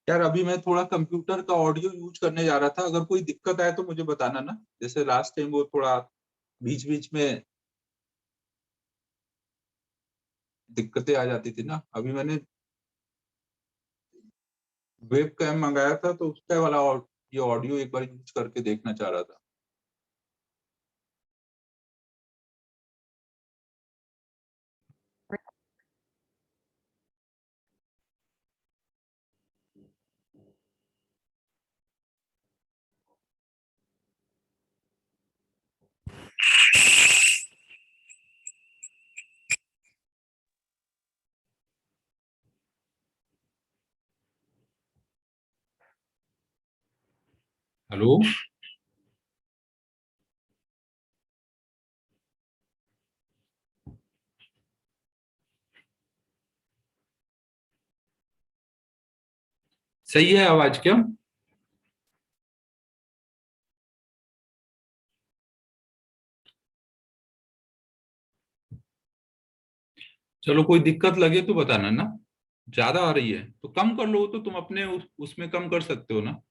यार अभी मैं थोड़ा कंप्यूटर का ऑडियो यूज करने जा रहा था, अगर कोई दिक्कत आए तो मुझे बताना ना। जैसे लास्ट टाइम वो थोड़ा बीच बीच में दिक्कतें आ जाती थी ना। अभी मैंने वेब कैम मंगाया था तो उसका वाला ये ऑडियो एक बार यूज करके देखना चाह रहा था। हेलो। सही है आवाज क्या? चलो कोई दिक्कत लगे तो बताना ना। ज्यादा आ रही है तो कम कर लो, तो तुम अपने उसमें कम कर सकते हो ना।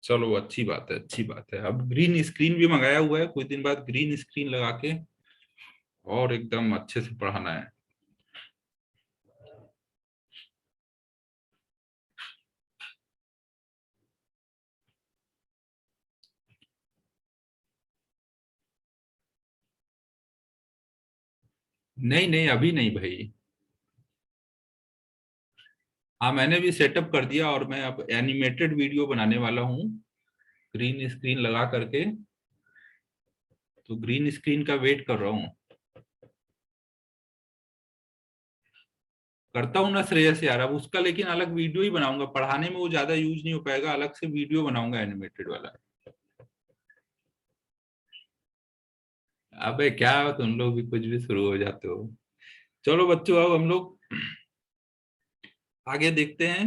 चलो अच्छी बात है, अच्छी बात है। अब ग्रीन स्क्रीन भी मंगाया हुआ है, कुछ दिन बाद ग्रीन स्क्रीन लगा के और एकदम अच्छे से पढ़ाना है। नहीं नहीं अभी नहीं भाई। हाँ मैंने भी सेटअप कर दिया और मैं अब एनिमेटेड वीडियो बनाने वाला हूँ ग्रीन स्क्रीन लगा करके। तो ग्रीन स्क्रीन का वेट कर रहा हूँ। करता हूँ ना श्रेयस यार, अब उसका लेकिन अलग वीडियो ही बनाऊंगा। पढ़ाने में वो ज्यादा यूज नहीं हो पाएगा, अलग से वीडियो बनाऊंगा एनिमेटेड वाला। अबे क्या तुम लोग भी कुछ भी शुरू हो जाते हो। चलो बच्चों अब हम लोग आगे देखते हैं।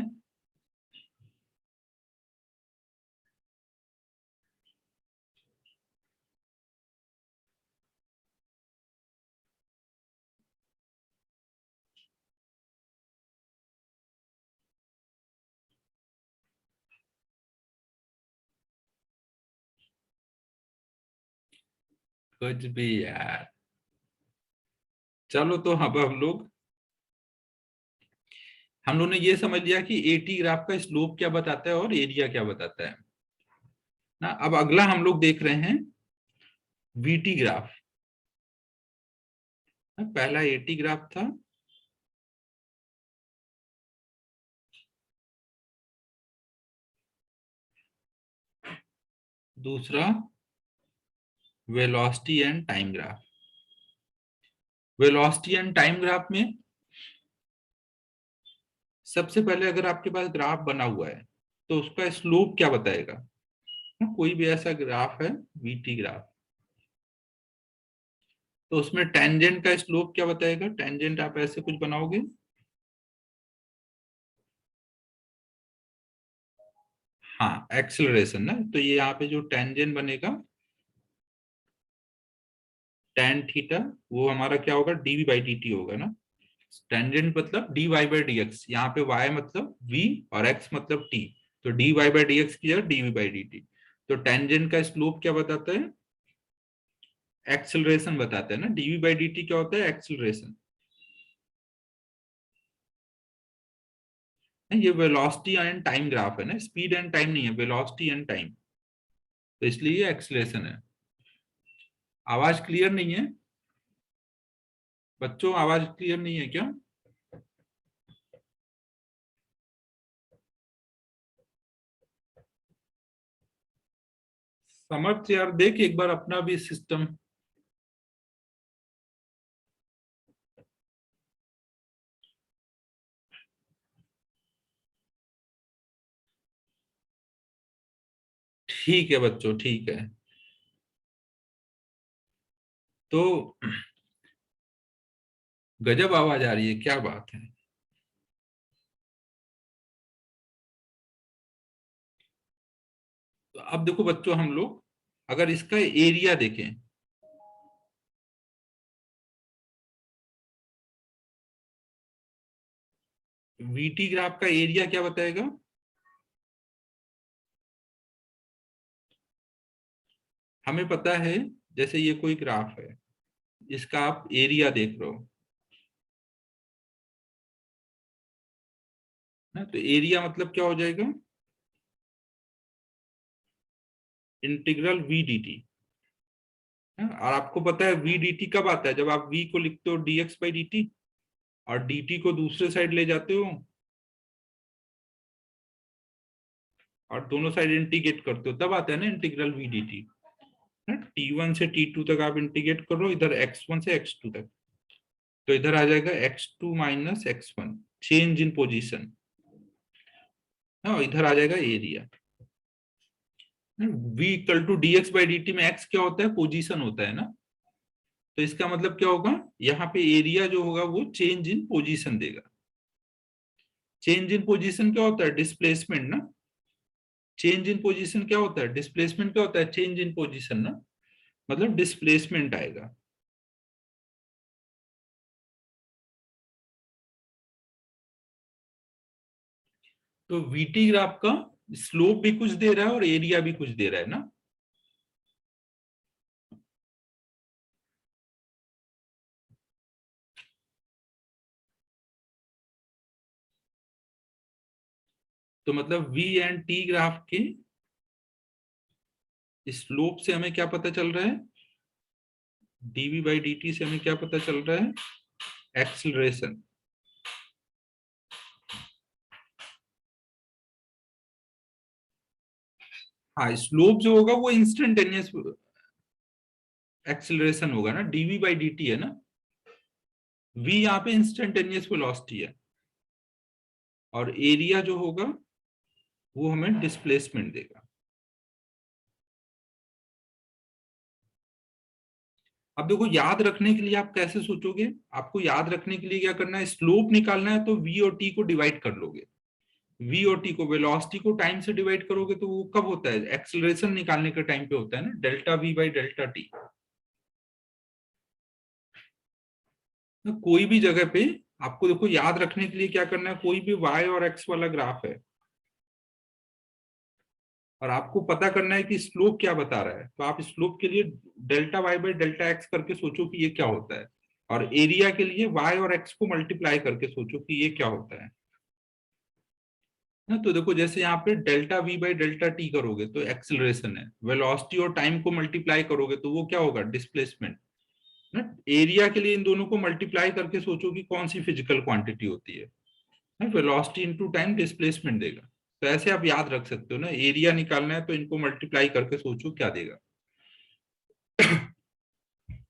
कुछ भी यार। चलो तो अब हम लोग ने ये समझ लिया कि एटी ग्राफ का स्लोप क्या बताता है और एरिया क्या बताता है ना। अब अगला हम लोग देख रहे हैं वीटी ग्राफ। पहला एटी ग्राफ था, दूसरा velocity and time graph. Velocity and time graph में सबसे पहले अगर आपके पास ग्राफ बना हुआ है तो उसका स्लोप क्या बताएगा? कोई भी ऐसा ग्राफ है वीटी ग्राफ, तो उसमें टेंजेंट का स्लोप क्या बताएगा? टेंजेंट आप ऐसे कुछ बनाओगे, हाँ एक्सेलरेशन ना, तो ये यहाँ पे जो टेंजेंट बनेगा टेन थीटा, वो हमारा क्या होगा? डीवी बाई डी टी होगा ना। टेंजेंट मतलब d y by d x, यहाँ पे वाई मतलब वी और एक्स मतलब टी, तो d y by d x की जगह डीवी बाई डी टी। तो टेंजेंट का स्लोप क्या बताता है? एक्सेलरेशन बताता है ना। डीवी बाई डी टी क्या होता है? एक्सेलरेशन। ये वेलोसिटी एंड टाइम ग्राफ है ना, स्पीड एंड टाइम नहीं है, वेलोसिटी एंड टाइम, तो इसलिए ये एक्सेलरेशन है। आवाज क्लियर नहीं है बच्चों? आवाज क्लियर नहीं है क्या? समझ यार, देख एक बार अपना भी सिस्टम। ठीक है बच्चों, ठीक है। तो गजब आवाज आ रही है, क्या बात है। तो अब देखो बच्चों, हम लोग अगर इसका एरिया देखें, वीटी ग्राफ का एरिया क्या बताएगा? हमें पता है, जैसे ये कोई ग्राफ है, इसका आप एरिया देख रहे हो ना, तो एरिया मतलब क्या हो जाएगा? Integral v d t. और आपको पता है वी डी टी कब आता है? जब आप वी को लिखते हो D x by d t और डी टी को दूसरे साइड ले जाते हो और दोनों साइड इंटीग्रेट करते हो, तब आता है ना integral v d t. T one से टी टू तक आप इंटीग्रेट करो, इधर एक्स वन से एक्स टू तक, तो इधर आ जाएगा x two minus x one, change in position. इधर आ जाएगा area. v equal to d x by d t में एक्स क्या होता है? पोजीशन होता है ना। तो इसका मतलब क्या होगा? यहाँ पे एरिया जो होगा वो चेंज इन पोजीशन देगा। चेंज इन पोजीशन क्या होता है? डिस्प्लेसमेंट ना। चेंज इन पोजीशन क्या होता है? डिस्प्लेसमेंट क्या होता है? चेंज इन पोजीशन ना, मतलब डिस्प्लेसमेंट आएगा। तो वीटी ग्राफ का स्लोप भी कुछ दे रहा है और एरिया भी कुछ दे रहा है ना। तो मतलब वी एंड टी ग्राफ के स्लोप से हमें क्या पता चल रहा है? डीवी बाई डी टी से हमें क्या पता चल रहा है? एक्सिलरेशन। हाँ, स्लोप जो होगा वो इंस्टेंटेनियस एक्सिलरेशन होगा ना, डीवी बाई डी टी है ना। वी यहाँ पे इंस्टेंटेनियस वेलोसिटी है और एरिया जो होगा वो हमें डिस्प्लेसमेंट देगा। अब देखो, याद रखने के लिए आप कैसे सोचोगे? आपको याद रखने के लिए क्या करना है? स्लोप निकालना है तो वी और टी को डिवाइड कर लोगे। वी और टी को, वेलोसिटी को टाइम से डिवाइड करोगे तो वो कब होता है? एक्सेलरेशन निकालने के टाइम पे होता है ना, delta v by delta T. कोई भी जगह पे आपको देखो याद रखने के लिए क्या करना है, कोई भी वाई और एक्स वाला ग्राफ है और आपको पता करना है कि स्लोप क्या बता रहा है, तो आप स्लोप के लिए delta y by delta x करके सोचो कि ये क्या होता है, और एरिया के लिए वाई और एक्स को मल्टीप्लाई करके सोचो कि ये क्या होता है ना। तो देखो, जैसे यहाँ पे delta v by delta T करोगे तो एक्सेलरेशन है, वेलोसिटी और टाइम को मल्टीप्लाई करोगे तो वो क्या होगा? डिस्प्लेसमेंट ना। एरिया के लिए इन दोनों को मल्टीप्लाई करके सोचो कि कौन सी फिजिकल क्वांटिटी होती है, वेलोसिटी इनटू टाइम डिस्प्लेसमेंट देगा। तो ऐसे आप याद रख सकते हो ना, एरिया निकालना है तो इनको मल्टीप्लाई करके सोचो क्या देगा।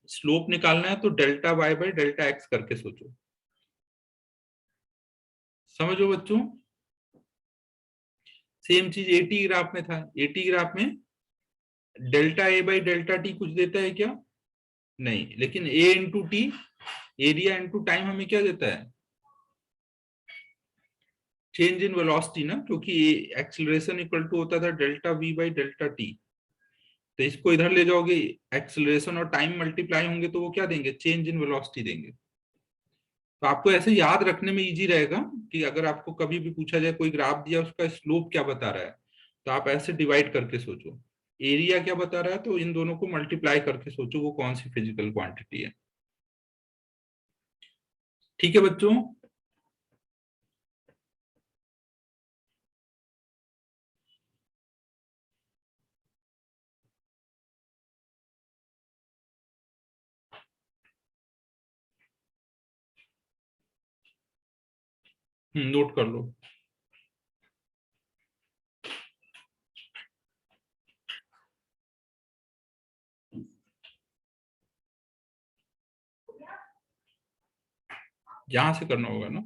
स्लोप निकालना है तो delta y by delta x करके सोचो। समझो बच्चों। सेम चीज एटी ग्राफ में था। एटी ग्राफ में delta a by delta t कुछ देता है क्या? नहीं, लेकिन a into t, area into time, हमें क्या देता है? चेंज इन वेलोसिटी ना, क्योंकि एक्सेलरेशन इक्वल टू होता था delta v by delta T. तो इसको इधर ले जाओगे, एक्सेलरेशन और टाइम मल्टीप्लाई होंगे तो वो क्या देंगे? चेंज इन वेलोसिटी देंगे। तो आपको ऐसे याद रखने में इजी रहेगा कि अगर आपको कभी भी पूछा जाए कोई ग्राफ दिया, उसका स्लोप क्या बता रहा है, तो आप ऐसे डिवाइड करके सोचो। एरिया क्या बता रहा है, तो इन दोनों को मल्टीप्लाई करके सोचो वो कौन सी फिजिकल क्वांटिटी है। ठीक है बच्चों? नोट कर लो। यहां से करना होगा ना?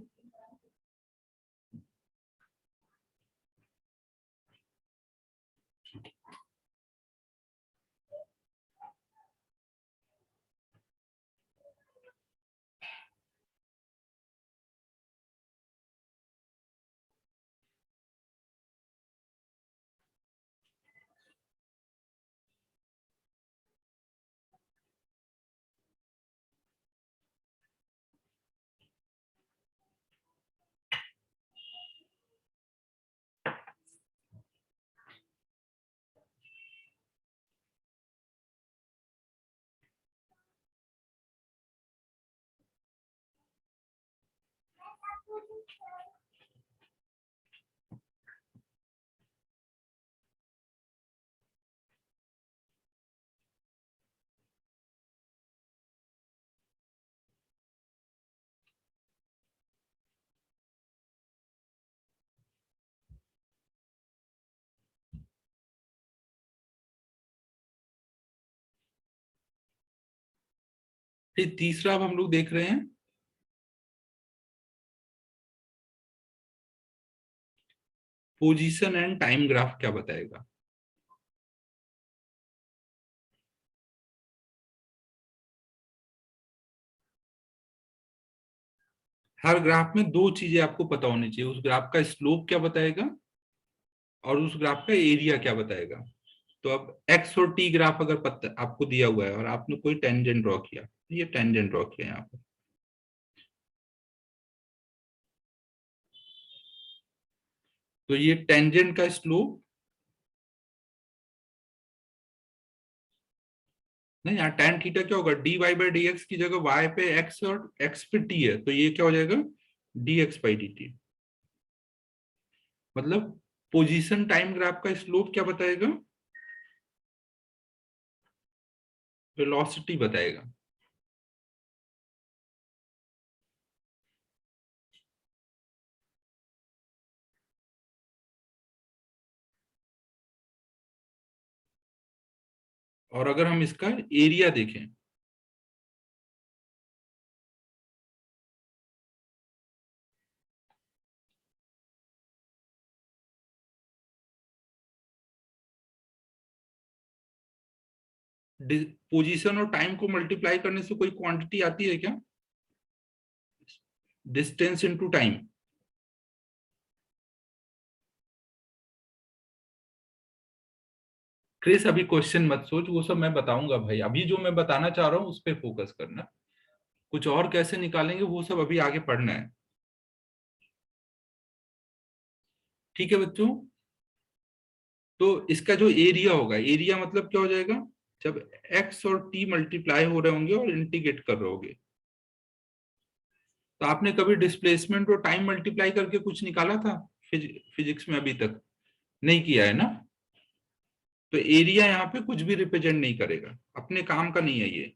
फिर तीसरा अब हम लोग देख रहे हैं पोजीशन एंड टाइम ग्राफ क्या बताएगा। हर ग्राफ में दो चीजें आपको पता होनी चाहिए, उस ग्राफ का स्लोप क्या बताएगा और उस ग्राफ का एरिया क्या बताएगा। तो अब एक्स और टी ग्राफ अगर पता आपको दिया हुआ है और आपने कोई टेंजेंट ड्रॉ किया, ये टेंजेंट ड्रॉ किया यहाँ पर, तो ये टेंजेंट का स्लोप, नहीं यहाँ टेन थीटा क्या होगा, d y by d x की जगह वाई पे एक्स और एक्स पे टी है, तो ये क्या हो जाएगा? D x by d T. मतलब पोजीशन टाइम ग्राफ का स्लोप क्या बताएगा? वेलोसिटी बताएगा। और अगर हम इसका एरिया देखें, पोजीशन और टाइम को मल्टीप्लाई करने से कोई क्वांटिटी आती है क्या? Distance into time. क्रिस अभी क्वेश्चन मत सोच, वो सब मैं बताऊंगा भाई, अभी जो मैं बताना चाह रहा हूँ उस पर फोकस करना। कुछ और कैसे निकालेंगे वो सब अभी आगे पढ़ना है। ठीक है बच्चों? तो इसका जो एरिया होगा, एरिया मतलब क्या हो जाएगा, जब एक्स और टी मल्टीप्लाई हो रहे होंगे और इंटीग्रेट कर रहे होंगे। तो आपने कभी डिस्प्लेसमेंट और टाइम मल्टीप्लाई करके कुछ निकाला था फिजिक्स में? अभी तक नहीं किया है ना? तो एरिया यहाँ पे कुछ भी रिप्रेजेंट नहीं करेगा, अपने काम का नहीं है ये।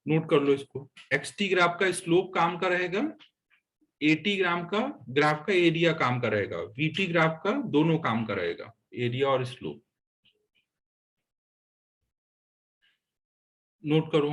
नोट कर लो इसको। एक्सटी ग्राफ का स्लोप काम का रहेगा, एटी ग्राफ का एरिया काम का रहेगा, वीटी ग्राफ का दोनों काम का रहेगा, एरिया और स्लोप। नोट करो।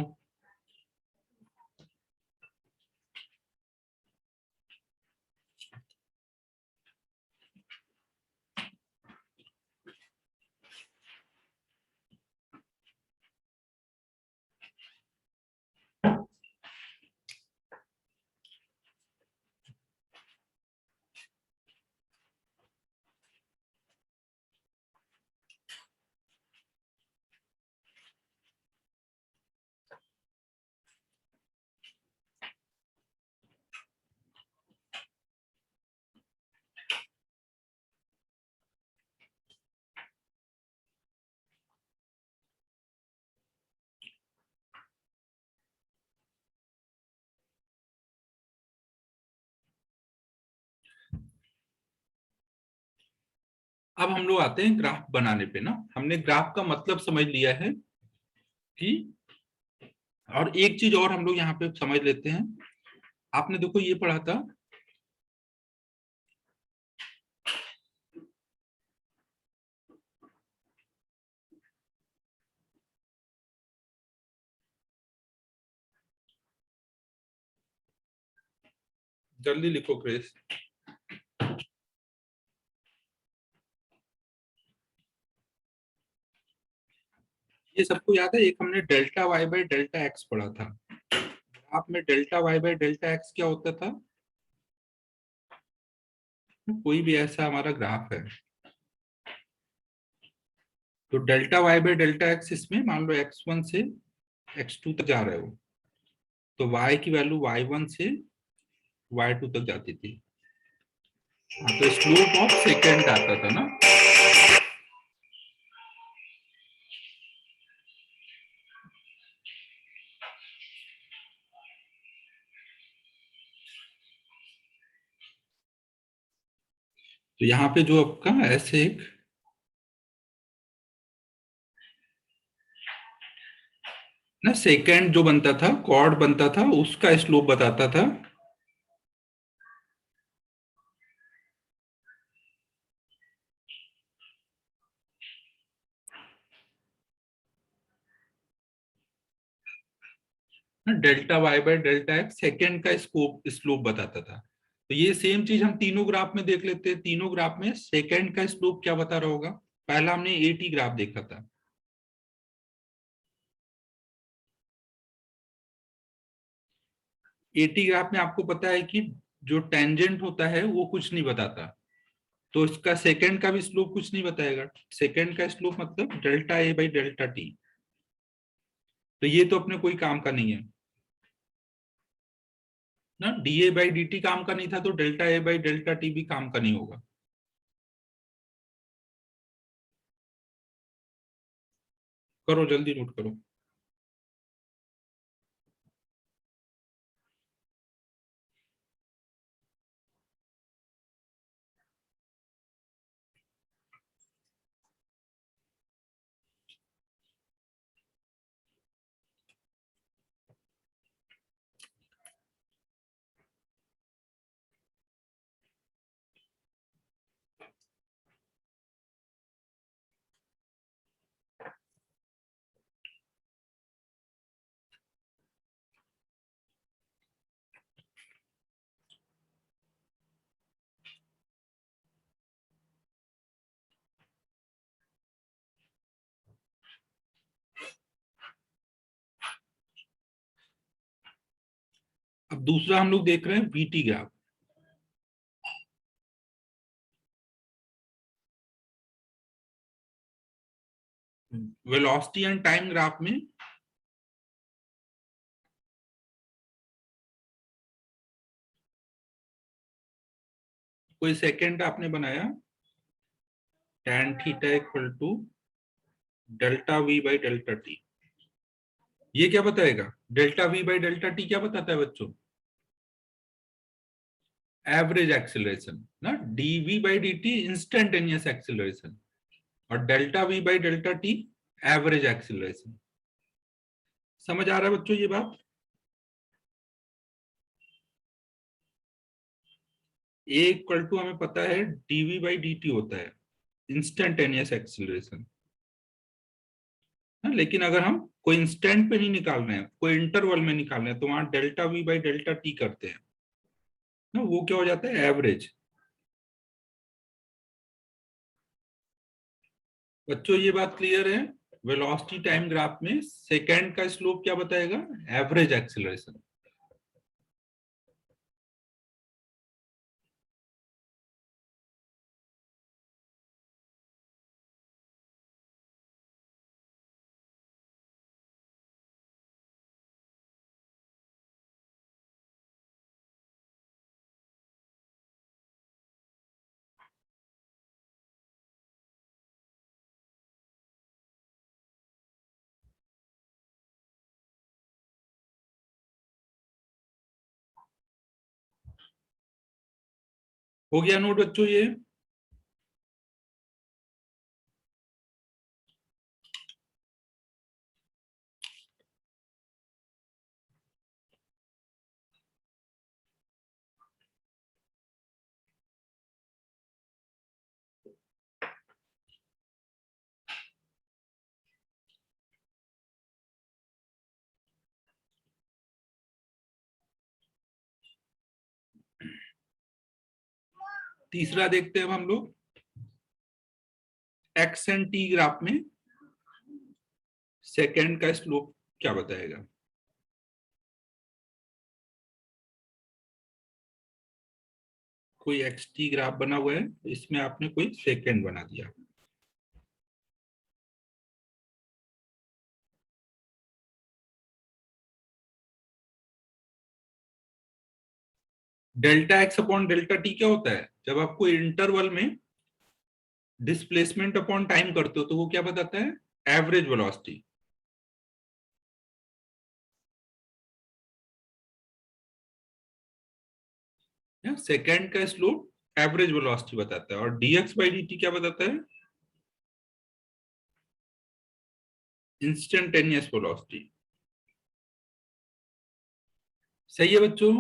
अब हम लोग आते हैं ग्राफ बनाने पे ना। हमने ग्राफ का मतलब समझ लिया है कि, और एक चीज और हम लोग यहाँ पे समझ लेते हैं। आपने देखो ये पढ़ा था, जल्दी लिखो क्रिस। ये सबको याद है, एक हमने delta y by delta x पढ़ा था। ग्राफ में delta y by delta x क्या होता था? कोई भी ऐसा हमारा ग्राफ है, तो delta y by delta x, इसमें मान लो x1 से x2 तक जा रहे हो, तो y की वैल्यू y1 से y2 तक जाती थी। हाँ, तो स्लोप ऑफ सेकेंड आता था ना। तो यहाँ पे जो आपका ऐसे एक ना सेकेंड जो बनता था, कॉर्ड बनता था, उसका स्लोप बताता था। Delta y by delta x second का स्लोप बताता था। तो ये सेम चीज हम तीनों ग्राफ में देख लेते हैं। तीनों ग्राफ में सेकेंड का स्लोप क्या बता रहा होगा? पहला हमने एटी ग्राफ देखा था। एटी ग्राफ में आपको पता है कि जो टेंजेंट होता है वो कुछ नहीं बताता, तो इसका सेकेंड का भी स्लोप कुछ नहीं बताएगा। सेकेंड का स्लोप मतलब delta a by delta T. तो ये तो अपने कोई काम का नहीं है ना। D a by d T काम का नहीं था, तो delta a by delta T भी काम का नहीं होगा। करो जल्दी नोट करो। अब दूसरा हम लोग देख रहे हैं VT graph. Velocity and time graph में कोई सेकेंड आपने बनाया, tan theta equal to delta v by delta t. ये क्या बताएगा? Delta v by delta t क्या बताता है बच्चों? एवरेज एक्सेलरेशन ना। DV by d t instantaneous acceleration, और delta v by delta t average acceleration. समझ आ रहा है बच्चों ये बात? ए इक्वल टू हमें पता है डीवी बाई डी टी होता है, इंस्टेंटेनियस एक्सेलरेशन। लेकिन अगर हम कोई इंस्टेंट पे नहीं निकाल रहे हैं, कोई इंटरवल में निकाल रहे हैं, तो वहां delta v by delta T करते हैं ना, वो क्या हो जाता है? एवरेज। बच्चों ये बात क्लियर है? वेलोसिटी टाइम ग्राफ में सेकेंड का स्लोप क्या बताएगा? Average acceleration. हो गया नोट बच्चों ये? तीसरा देखते हैं अब हम लोग एक्स एंड टी ग्राफ में सेकेंड का स्लोप क्या बताएगा। कोई एक्स टी ग्राफ बना हुआ है, इसमें आपने कोई सेकेंड बना दिया। Delta x upon delta t क्या होता है, जब आपको इंटरवल में डिस्प्लेसमेंट अपॉन टाइम करते हो तो वो क्या बताता है, एवरेज वेलोसिटी। सेकेंड का स्लोप एवरेज वेलोसिटी बताता है, और dx बाई dt क्या बताता है, इंस्टेंटेनियस वेलोसिटी। सही है बच्चों।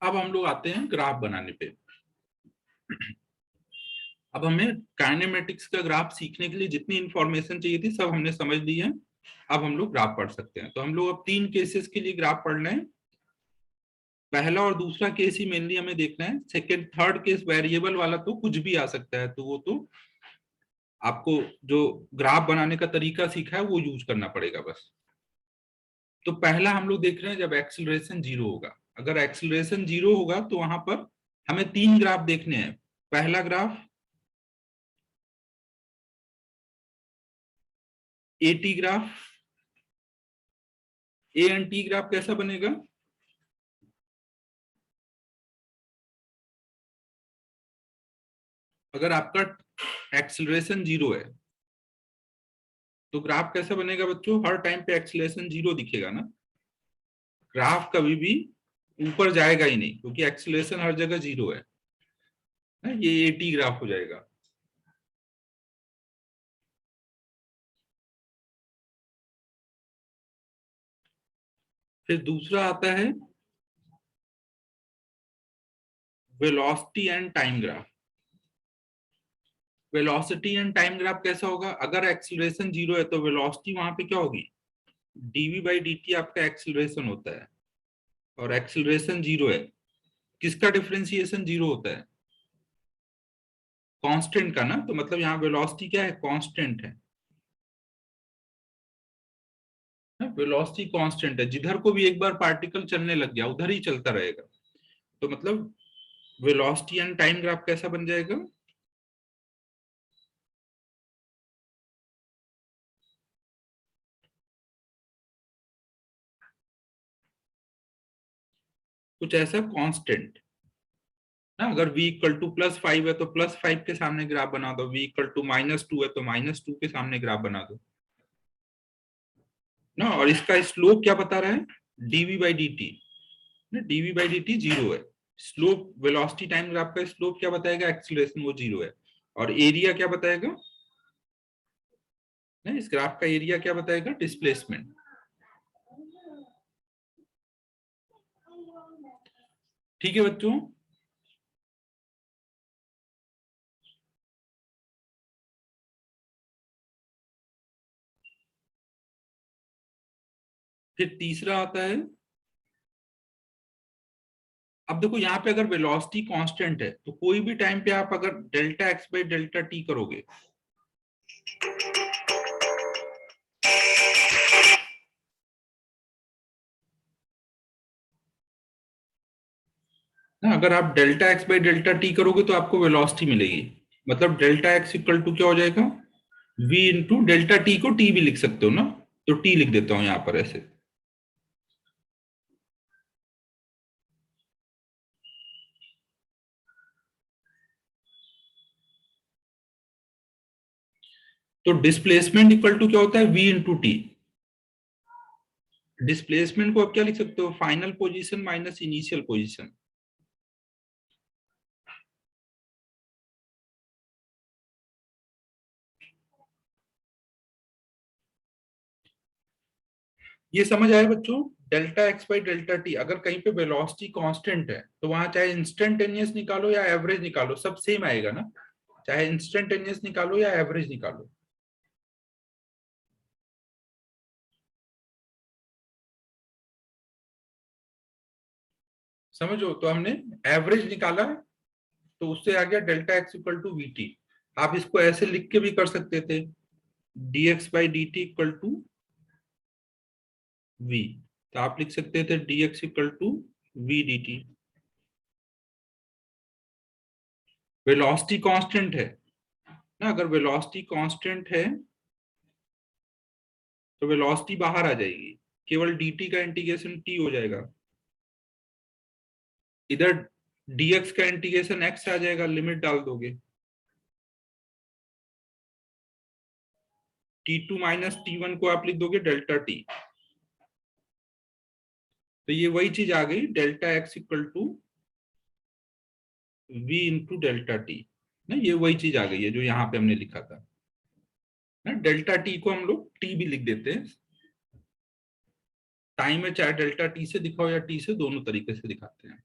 अब हम लोग आते हैं ग्राफ बनाने पे। अब हमें काइनेमेटिक्स का ग्राफ सीखने के लिए जितनी इंफॉर्मेशन चाहिए थी सब हमने समझ ली है। अब हम लोग ग्राफ पढ़ सकते हैं। तो हम लोग अब 3 केसेस के लिए ग्राफ पढ़ रहे हैं। पहला और दूसरा केस ही मेनली हमें देखना है। सेकंड थर्ड केस वेरिएबल वाला तो कुछ भी आ सकता है, तो वो तो आपको जो ग्राफ बनाने का तरीका सीखा है वो यूज करना पड़ेगा बस। तो पहला हम लोग देख रहे हैं जब एक्सीलरेशन 0 होगा। अगर एक्सीलरेशन 0 होगा तो वहां पर हमें 3 ग्राफ देखने हैं। पहला graph eighty graph, A and T graph कैसा बनेगा, अगर आपका एक्सीलरेशन 0 है तो ग्राफ कैसा बनेगा बच्चों, हर टाइम पे एक्सीलरेशन 0 दिखेगा ना, ग्राफ कभी भी ऊपर जाएगा ही नहीं क्योंकि एक्सीलरेशन हर जगह 0 है ना? ये एटी ग्राफ हो जाएगा। फिर दूसरा आता है velocity and time graph. Velocity and time graph कैसा होगा, अगर एक्सीलरेशन 0 है तो वेलोसिटी वहां पे क्या होगी, डीवी बाई डी टी आपका एक्सीलरेशन होता है, और एक्सीलरेशन 0 है, किसका डिफरेंशिएशन 0 होता है, कांस्टेंट का ना। तो मतलब यहाँ वेलोसिटी क्या है, कांस्टेंट है। वेलोसिटी कांस्टेंट है, जिधर को भी एक बार पार्टिकल चलने लग गया उधर ही चलता रहेगा। तो मतलब वेलोसिटी एंड टाइम ग्राफ कैसा बन जाएगा, कुछ ऐसा कांस्टेंट ना। अगर v इक्वल टू +5 है तो +5 के सामने ग्राफ बना दो, v इक्वल टू -2 है तो -2 के सामने ग्राफ बना दो ना। और इसका स्लोप क्या बता रहा है, dv by d T, dv by d T 0 है। स्लोप वेलोसिटी टाइम ग्राफ का स्लोप क्या बताएगा, एक्सीलरेशन वो 0 है। और एरिया क्या बताएगा ना, इस ग्राफ का एरिया क्या बताएगा, डिस्प्लेसमेंट। ठीक है बच्चों। फिर तीसरा आता है, अब देखो यहाँ पे अगर वेलोसिटी कांस्टेंट है तो कोई भी टाइम पे आप अगर delta x by delta T करोगे ना, अगर आप delta x by delta T करोगे तो आपको वेलोसिटी मिलेगी। मतलब डेल्टा एक्स इक्वल टू क्या हो जाएगा, v इंटू डेल्टा टी को t भी लिख सकते हो ना, तो t लिख देता हूं यहां पर ऐसे। तो डिस्प्लेसमेंट इक्वल टू क्या होता है, v इंटू टी। डिस्प्लेसमेंट को आप क्या लिख सकते हो, final position minus initial position. ये समझ आया बच्चों, delta x by delta T, अगर कहीं पे वेलोसिटी कांस्टेंट है तो वहां चाहे इंस्टेंटेनियस निकालो या एवरेज निकालो, सब सेम आएगा ना, चाहे इंस्टेंटेनियस निकालो या एवरेज निकालो। समझो, तो हमने एवरेज निकाला, तो उससे आ गया delta x equal to v t. आप इसको ऐसे लिख के भी कर सकते थे, dx by d t equal to v, तो आप लिख सकते थे dx equal to v dt। Velocity constant है ना, अगर वेलोसिटी कांस्टेंट है तो वेलोसिटी बाहर आ जाएगी, केवल dt का इंटीग्रेशन t हो जाएगा, इधर dx का इंटीग्रेशन x आ जाएगा, लिमिट डाल दोगे, t2 माइनस t1 को आप लिख दोगे डेल्टा t। तो ये वही चीज आ गई, delta x equal to v into delta t ना, ये वही चीज आ गई है जो यहाँ पे हमने लिखा था ना। डेल्टा टी को हम लोग टी भी लिख देते हैं, टाइम है चाहे डेल्टा टी से दिखाओ या टी से, दोनों तरीके से दिखाते हैं।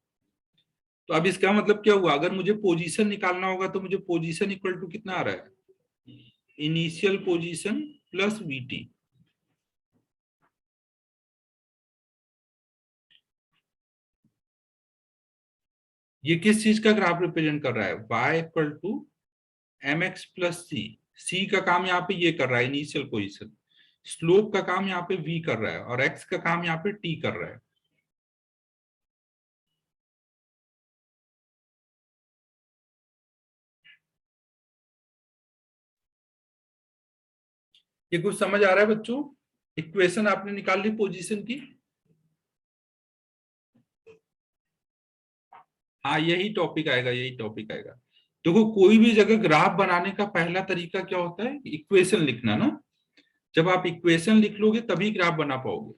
तो अब इसका मतलब क्या हुआ, अगर मुझे पोजीशन निकालना होगा तो मुझे पोजीशन इक्वल टू कितना आ रहा है, इनिशियल पोजीशन प्लस वीटी। ये किस चीज का ग्राफ रिप्रेजेंट कर रहा है, y equal to M X plus C. C का काम यहाँ पे ये कर रहा है, इनिशियल पोजीशन। स्लोप का काम यहाँ पे v कर रहा है, और x का काम यहाँ पे t कर रहा है। ये कुछ समझ आ रहा है बच्चों, इक्वेशन आपने निकाल ली पोजीशन की। हाँ, यही टॉपिक आएगा, यही टॉपिक आएगा। देखो, कोई भी जगह ग्राफ बनाने का पहला तरीका क्या होता है, इक्वेशन लिखना ना। जब आप इक्वेशन लिख लोगे तभी ग्राफ बना पाओगे।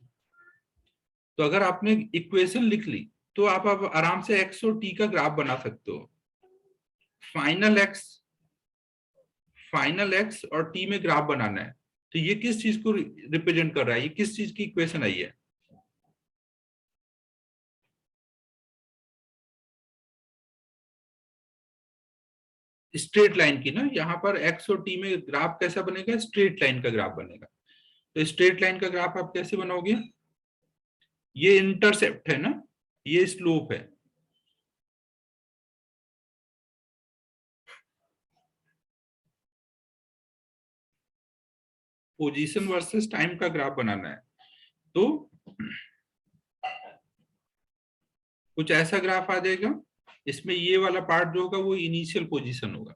तो अगर आपने इक्वेशन लिख ली तो आप अब आराम से एक्स और टी का ग्राफ बना सकते हो। फाइनल एक्स, फाइनल एक्स और टी में ग्राफ बनाना है, तो ये किस चीज को रिप्रेजेंट कर रहा है, ये किस चीज की इक्वेशन आई है, स्ट्रेट लाइन की ना। यहाँ पर एक्स और टी में ग्राफ कैसा बनेगा, स्ट्रेट लाइन का ग्राफ बनेगा। तो स्ट्रेट लाइन का ग्राफ आप कैसे बनाओगे, ये इंटरसेप्ट है ना, ये स्लोप है। पोजीशन वर्सेस टाइम का ग्राफ बनाना है, तो कुछ ऐसा ग्राफ आ जाएगा, इसमें ये वाला पार्ट जो होगा वो इनिशियल पोजीशन होगा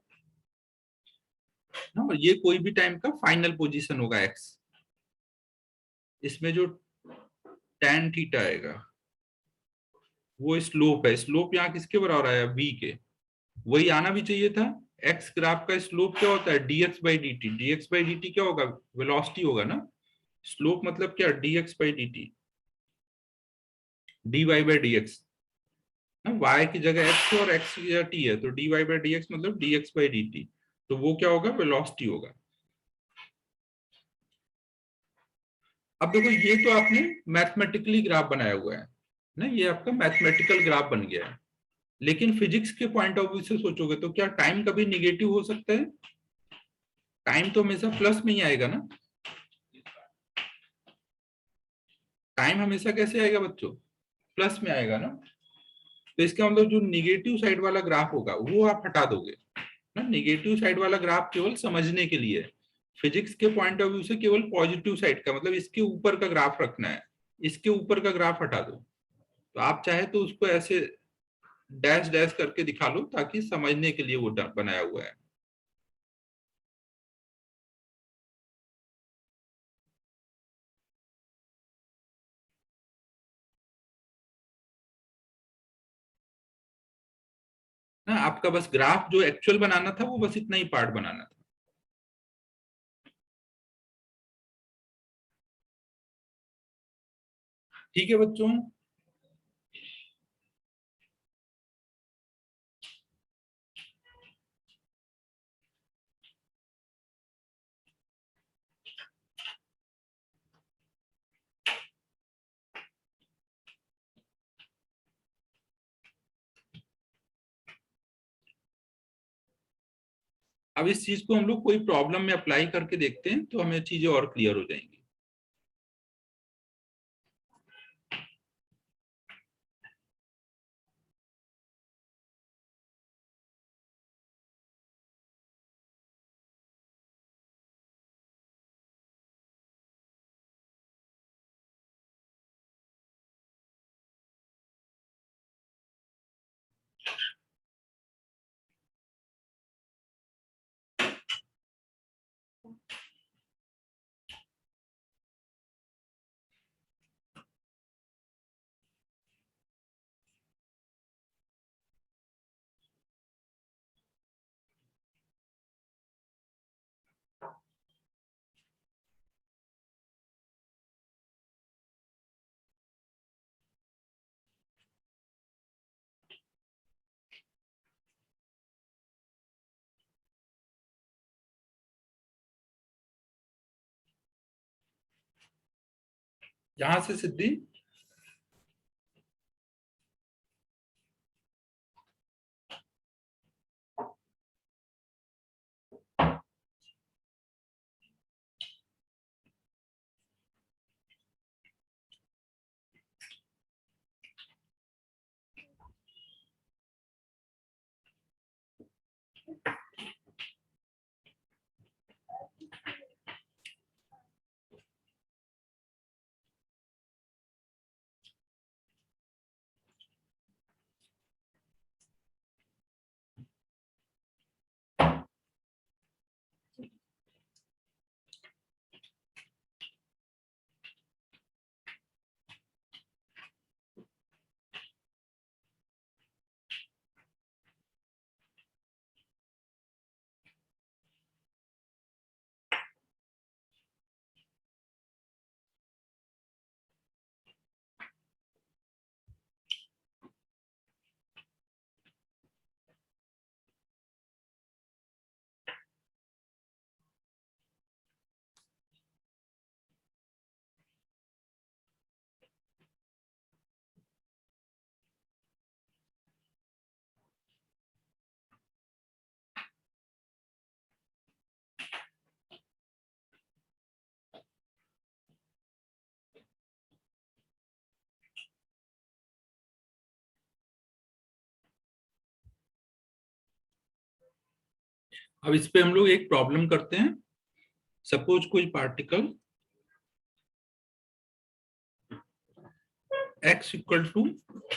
ना, और ये कोई भी टाइम का फाइनल पोजीशन होगा एक्स। इसमें जो tan थीटा आएगा वो स्लोप है। स्लोप यहाँ किसके बराबर आया, v के। वही आना भी चाहिए था। एक्स ग्राफ का स्लोप क्या होता है, dx by d T. dx by d T क्या होगा, वेलोसिटी होगा ना। स्लोप मतलब क्या, dx by d T, dy by d x ना। y की जगह x है और x की जगह t है, तो dy बाई डी एक्स मतलब dx बाई डी टी। तो वो क्या होगा, वेलोसिटी होगा। अब देखो, ये तो आपने मैथमेटिकली ग्राफ बनाया हुआ है ना, ये आपका मैथमेटिकल ग्राफ बन गया है। लेकिन फिजिक्स के पॉइंट ऑफ व्यू से सोचोगे तो क्या टाइम कभी निगेटिव हो सकता है, टाइम तो हमेशा प्लस में ही आएगा ना। टाइम हमेशा कैसे आएगा बच्चों, प्लस में आएगा ना। तो इसका मतलब जो निगेटिव साइड वाला ग्राफ होगा वो आप हटा दोगे ना। निगेटिव साइड वाला ग्राफ केवल समझने के लिए है। फिजिक्स के पॉइंट ऑफ व्यू से केवल पॉजिटिव साइड का, मतलब इसके ऊपर का ग्राफ रखना है, इसके ऊपर का ग्राफ हटा दो। तो आप चाहे तो उसको ऐसे डैश डैश करके दिखा लो, ताकि समझने के लिए वो बनाया हुआ है। ना आपका बस ग्राफ जो एक्चुअल बनाना था वो बस इतना ही पार्ट बनाना था। ठीक है बच्चों। अब इस चीज को हम लोग कोई प्रॉब्लम में अप्लाई करके देखते हैं तो हमें चीजें और क्लियर हो जाएंगी। यहां से सिद्धि, अब इस पे हम लोग एक प्रॉब्लम करते हैं। सपोज कोई पार्टिकल x इक्वल टू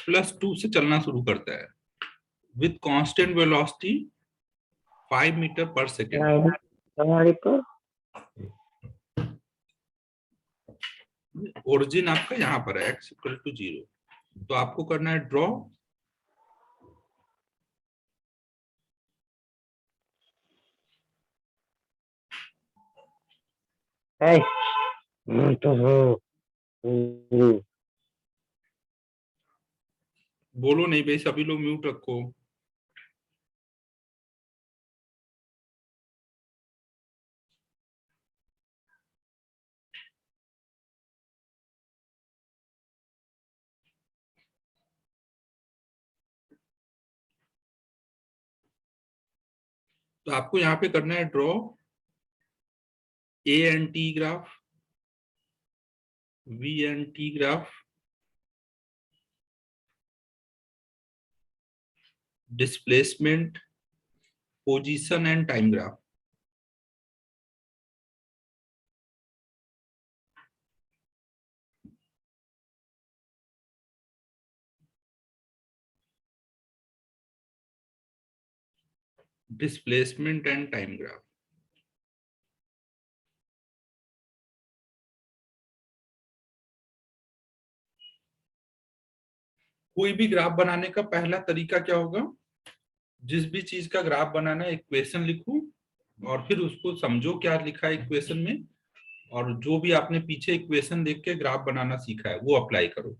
+2 से चलना शुरू करता है विथ कांस्टेंट वेलोसिटी 5 मीटर पर सेकेंड। ओरिजिन आपका यहाँ पर है x इक्वल टू 0। तो आपको करना है ड्रॉ बोलो नहीं भाई, सभी लोग म्यूट रखो। तो आपको यहाँ पे करना है draw a and t graph, v and t graph, displacement, position and time graph. Displacement and time graph. कोई भी ग्राफ बनाने का पहला तरीका क्या होगा? जिस भी चीज का ग्राफ बनाना है इक्वेशन लिखो और फिर उसको समझो क्या लिखा है इक्वेशन में, और जो भी आपने पीछे इक्वेशन देख के ग्राफ बनाना सीखा है वो अप्लाई करो।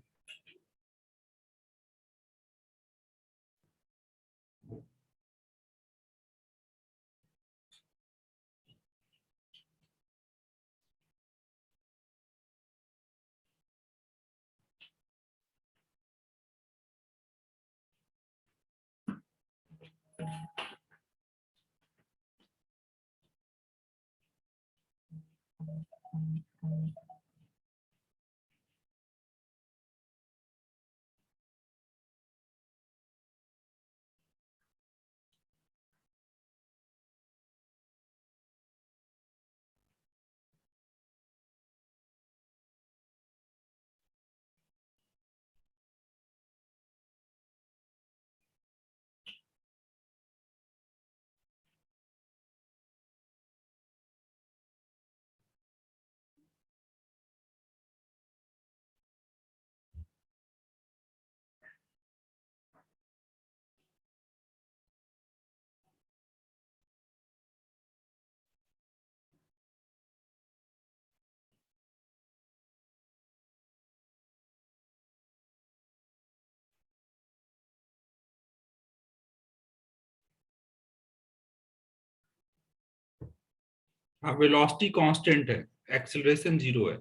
हाँ, वेलोसिटी कांस्टेंट है, एक्सेलरेशन 0 है।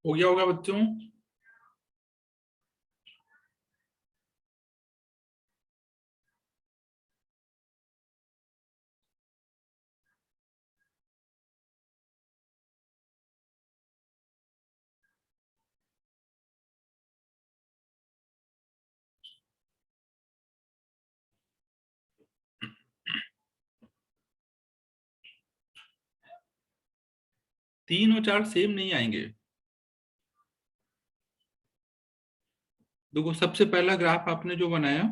हो गया होगा बच्चों? तीन और चार सेम नहीं आएंगे। देखो, सबसे पहला ग्राफ आपने जो बनाया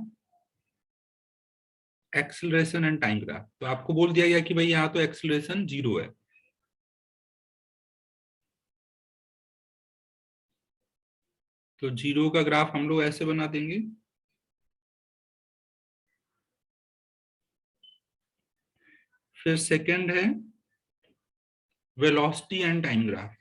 एक्सेलरेशन एंड टाइम ग्राफ, तो आपको बोल दिया गया कि भाई यहाँ तो एक्सेलरेशन 0 है। तो 0 का ग्राफ हम लोग ऐसे बना देंगे। फिर सेकंड है velocity and time graph.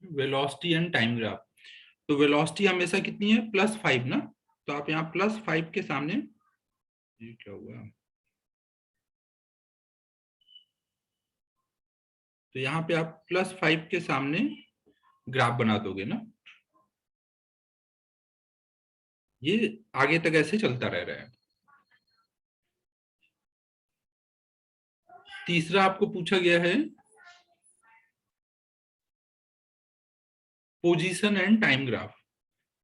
Velocity and time graph, तो वेलोसिटी हमेशा कितनी है, +5 ना। तो आप यहाँ +5 के सामने, ये क्या हुआ, तो यहाँ पे आप +5 के सामने ग्राफ बना दोगे ना। ये आगे तक ऐसे चलता रह रहा है। तीसरा आपको पूछा गया है पोजीशन एंड टाइम ग्राफ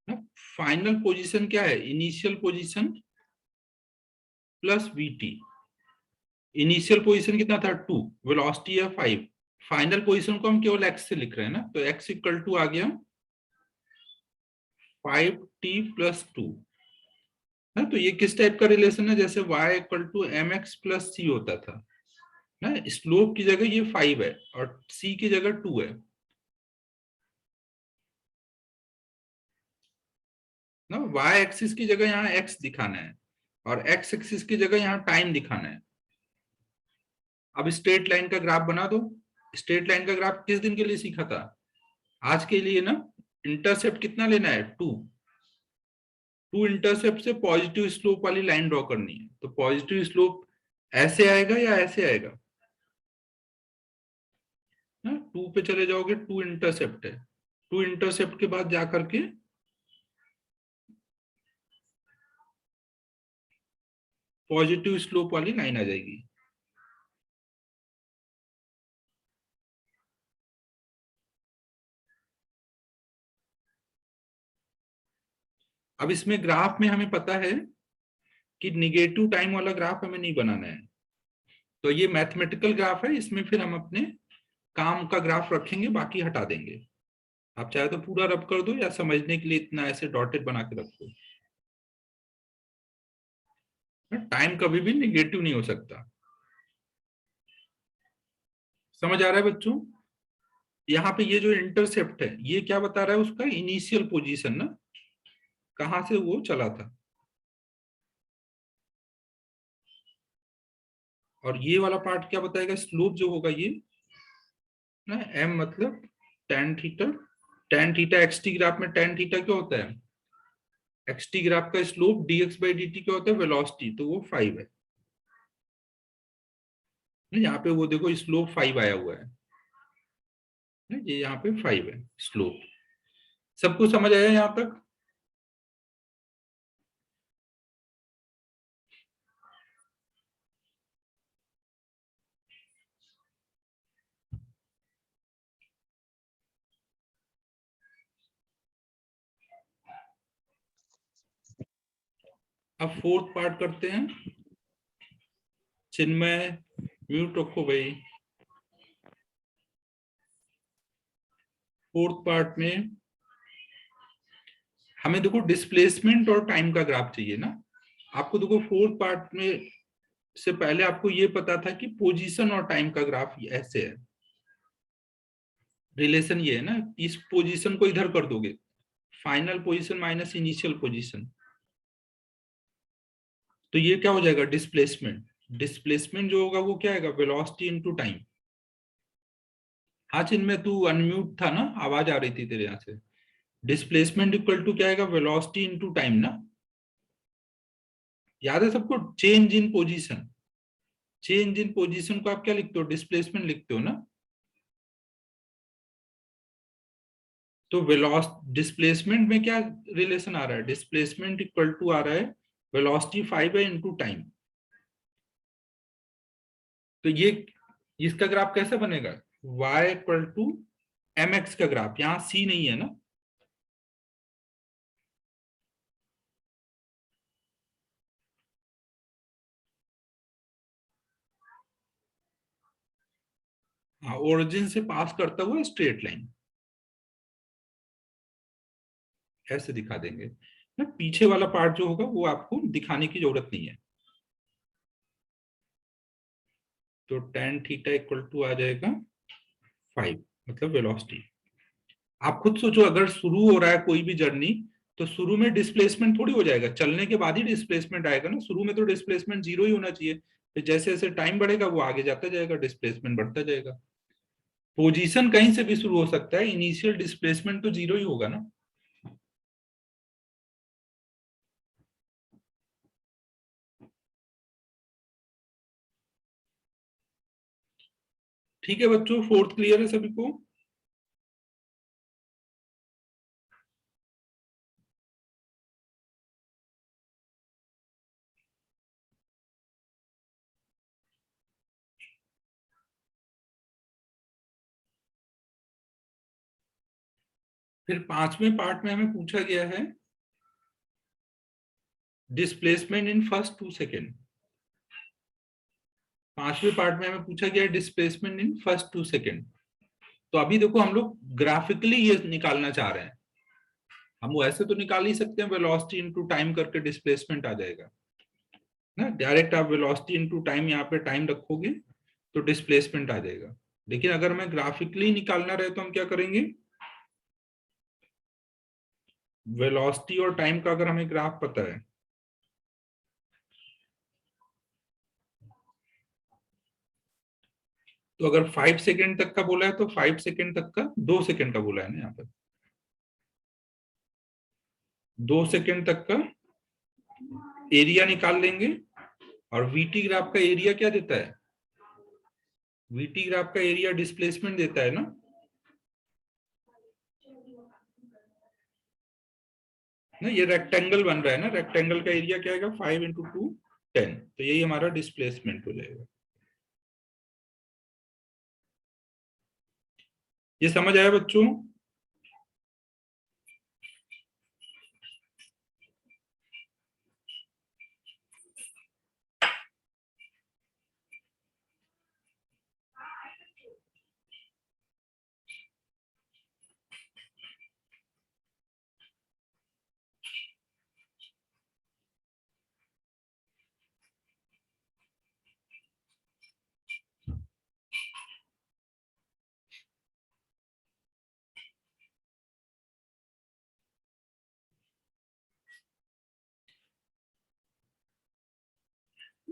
ना। फाइनल पोजीशन क्या है, initial position plus VT. Initial position कितना था 2, वेलोसिटी है 5, फाइनल पोजीशन को हम केवल x से लिख रहे हैं ना, तो x इक्वल टू आ गया 5t प्लस 2 ना। तो ये किस टाइप का रिलेशन है, जैसे y equal to mx plus c होता था ना। स्लोप की जगह ये 5 है और c की जगह 2 है ना। y एक्सिस की जगह यहाँ x दिखाना है और x एक्सिस की जगह यहाँ टाइम दिखाना है। अब स्ट्रेट लाइन का ग्राफ बना दो। स्ट्रेट लाइन का ग्राफ किस दिन के लिए सीखा था, आज के लिए ना। इंटरसेप्ट कितना लेना है 2, इंटरसेप्ट से पॉजिटिव स्लोप वाली लाइन ड्रॉ करनी है। तो पॉजिटिव स्लोप ऐसे आएगा या ऐसे आएगा ना। 2 पे चले जाओगे, 2 इंटरसेप्ट है, 2 इंटरसेप्ट के बाद जाकर के पॉजिटिव स्लोप वाली लाइन आ जाएगी। अब इसमें ग्राफ में हमें पता है कि निगेटिव टाइम वाला ग्राफ हमें नहीं बनाना है, तो ये मैथमेटिकल ग्राफ है, इसमें फिर हम अपने काम का ग्राफ रखेंगे, बाकी हटा देंगे। आप चाहे तो पूरा रब कर दो या समझने के लिए इतना ऐसे डॉटेड बना के रखो। टाइम कभी भी निगेटिव नहीं हो सकता। समझ आ रहा है बच्चों। यहाँ पे ये जो इंटरसेप्ट है ये क्या बता रहा है, उसका इनिशियल पोजीशन ना, कहां से वो चला था। और ये वाला पार्ट क्या बताएगा, स्लोप जो होगा ये ना, एम मतलब tan theta. tan theta x t graph में tan थीटा क्या होता है, एक्सटी ग्राफ का स्लोप dx बाई dt क्या होता है, वेलोसिटी, तो वो 5 है। यहाँ पे वो देखो स्लोप 5 आया हुआ है, ये यहाँ पे 5 है स्लोप। सबको समझ आया यहाँ तक। अब फोर्थ पार्ट करते हैं। चिन्मय म्यूट रखो भाई। फोर्थ पार्ट में हमें देखो डिस्प्लेसमेंट और टाइम का ग्राफ चाहिए ना। आपको देखो फोर्थ पार्ट में से पहले आपको ये पता था कि पोजीशन और टाइम का ग्राफ ऐसे है। रिलेशन ये है ना, इस पोजीशन को इधर कर दोगे, final position minus initial position, तो ये क्या हो जाएगा, डिस्प्लेसमेंट। डिस्प्लेसमेंट जो होगा वो क्या आएगा, वेलोसिटी इनटू टाइम। हाँ चिन्मय तू अनम्यूट था ना, आवाज आ रही थी तेरे यहाँ से। डिस्प्लेसमेंट इक्वल टू क्या आएगा, वेलोसिटी इनटू टाइम ना। याद है सबको, change in position. Change in position को आप क्या लिखते हो, डिस्प्लेसमेंट लिखते हो ना। तो डिस्प्लेसमेंट में क्या रिलेशन आ रहा है, डिस्प्लेसमेंट इक्वल टू आ रहा है वेलोसिटी 5 है इनटू टाइम। तो ये इसका ग्राफ कैसे बनेगा, y इक्वल टू mx का ग्राफ, यहाँ c नहीं है ना। हाँ, ओरिजिन से पास करता हुआ स्ट्रेट लाइन ऐसे दिखा देंगे ना। पीछे वाला पार्ट जो होगा वो आपको दिखाने की जरूरत नहीं है। तो tan थीटा इक्वल टू आ जाएगा 5, मतलब वेलोसिटी। आप खुद सोचो, अगर शुरू हो रहा है कोई भी जर्नी, तो शुरू में डिस्प्लेसमेंट थोड़ी हो जाएगा, चलने के बाद ही डिस्प्लेसमेंट आएगा ना। शुरू में तो डिस्प्लेसमेंट 0 ही होना चाहिए, फिर जैसे जैसे टाइम बढ़ेगा वो आगे जाता जाएगा, डिस्प्लेसमेंट बढ़ता जाएगा। पोजीशन कहीं से भी शुरू हो सकता है, इनिशियल डिस्प्लेसमेंट तो 0 ही होगा ना। ठीक है बच्चों, फोर्थ क्लियर है सभी को। फिर पांचवें पार्ट में हमें पूछा गया है डिस्प्लेसमेंट इन फर्स्ट 2 सेकेंड। 5वें पार्ट में हमें पूछा गया है डिस्प्लेसमेंट इन फर्स्ट 2 सेकेंड। तो अभी देखो हम लोग ग्राफिकली ये निकालना चाह रहे हैं। हम वैसे तो निकाल ही सकते हैं, वेलोसिटी इनटू टाइम करके डिस्प्लेसमेंट आ जाएगा ना। डायरेक्ट आप वेलोसिटी इनटू टाइम यहाँ पे टाइम रखोगे तो डिस्प्लेसमेंट आ जाएगा। लेकिन अगर हमें ग्राफिकली निकालना रहे तो हम क्या करेंगे, वेलोसिटी और टाइम का अगर हमें ग्राफ पता है, तो अगर 5 सेकेंड तक का बोला है तो 5 सेकेंड तक का 2 सेकेंड का बोला है ना यहाँ पर, 2 सेकेंड तक का एरिया निकाल लेंगे। और वीटी ग्राफ का एरिया क्या देता है, वीटी ग्राफ का एरिया डिस्प्लेसमेंट देता है ना। ये रेक्टेंगल बन रहा है ना, रेक्टेंगल का एरिया क्या आएगा, 5 इंटू 2 10। तो यही हमारा डिस्प्लेसमेंट हो जाएगा। ये समझ आया बच्चों?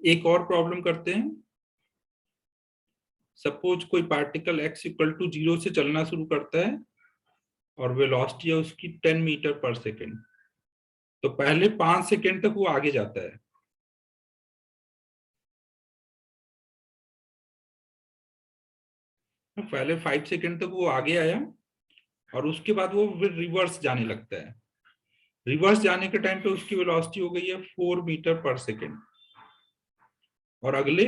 एक और प्रॉब्लम करते हैं। सपोज कोई पार्टिकल x इक्वल टू 0 से चलना शुरू करता है और वेलोसिटी है उसकी 10 मीटर पर सेकेंड। तो पहले 5 सेकेंड तक वो आगे जाता है। पहले 5 सेकेंड तक वो आगे आया और उसके बाद वो रिवर्स जाने लगता है। रिवर्स जाने के टाइम पे उसकी वेलोसिटी हो गई है 4 मीटर पर सेकेंड। और अगले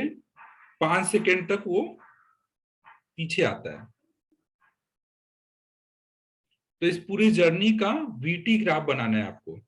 5 सेकेंड तक वो पीछे आता है। तो इस पूरी जर्नी का वीटी ग्राफ बनाना है आपको।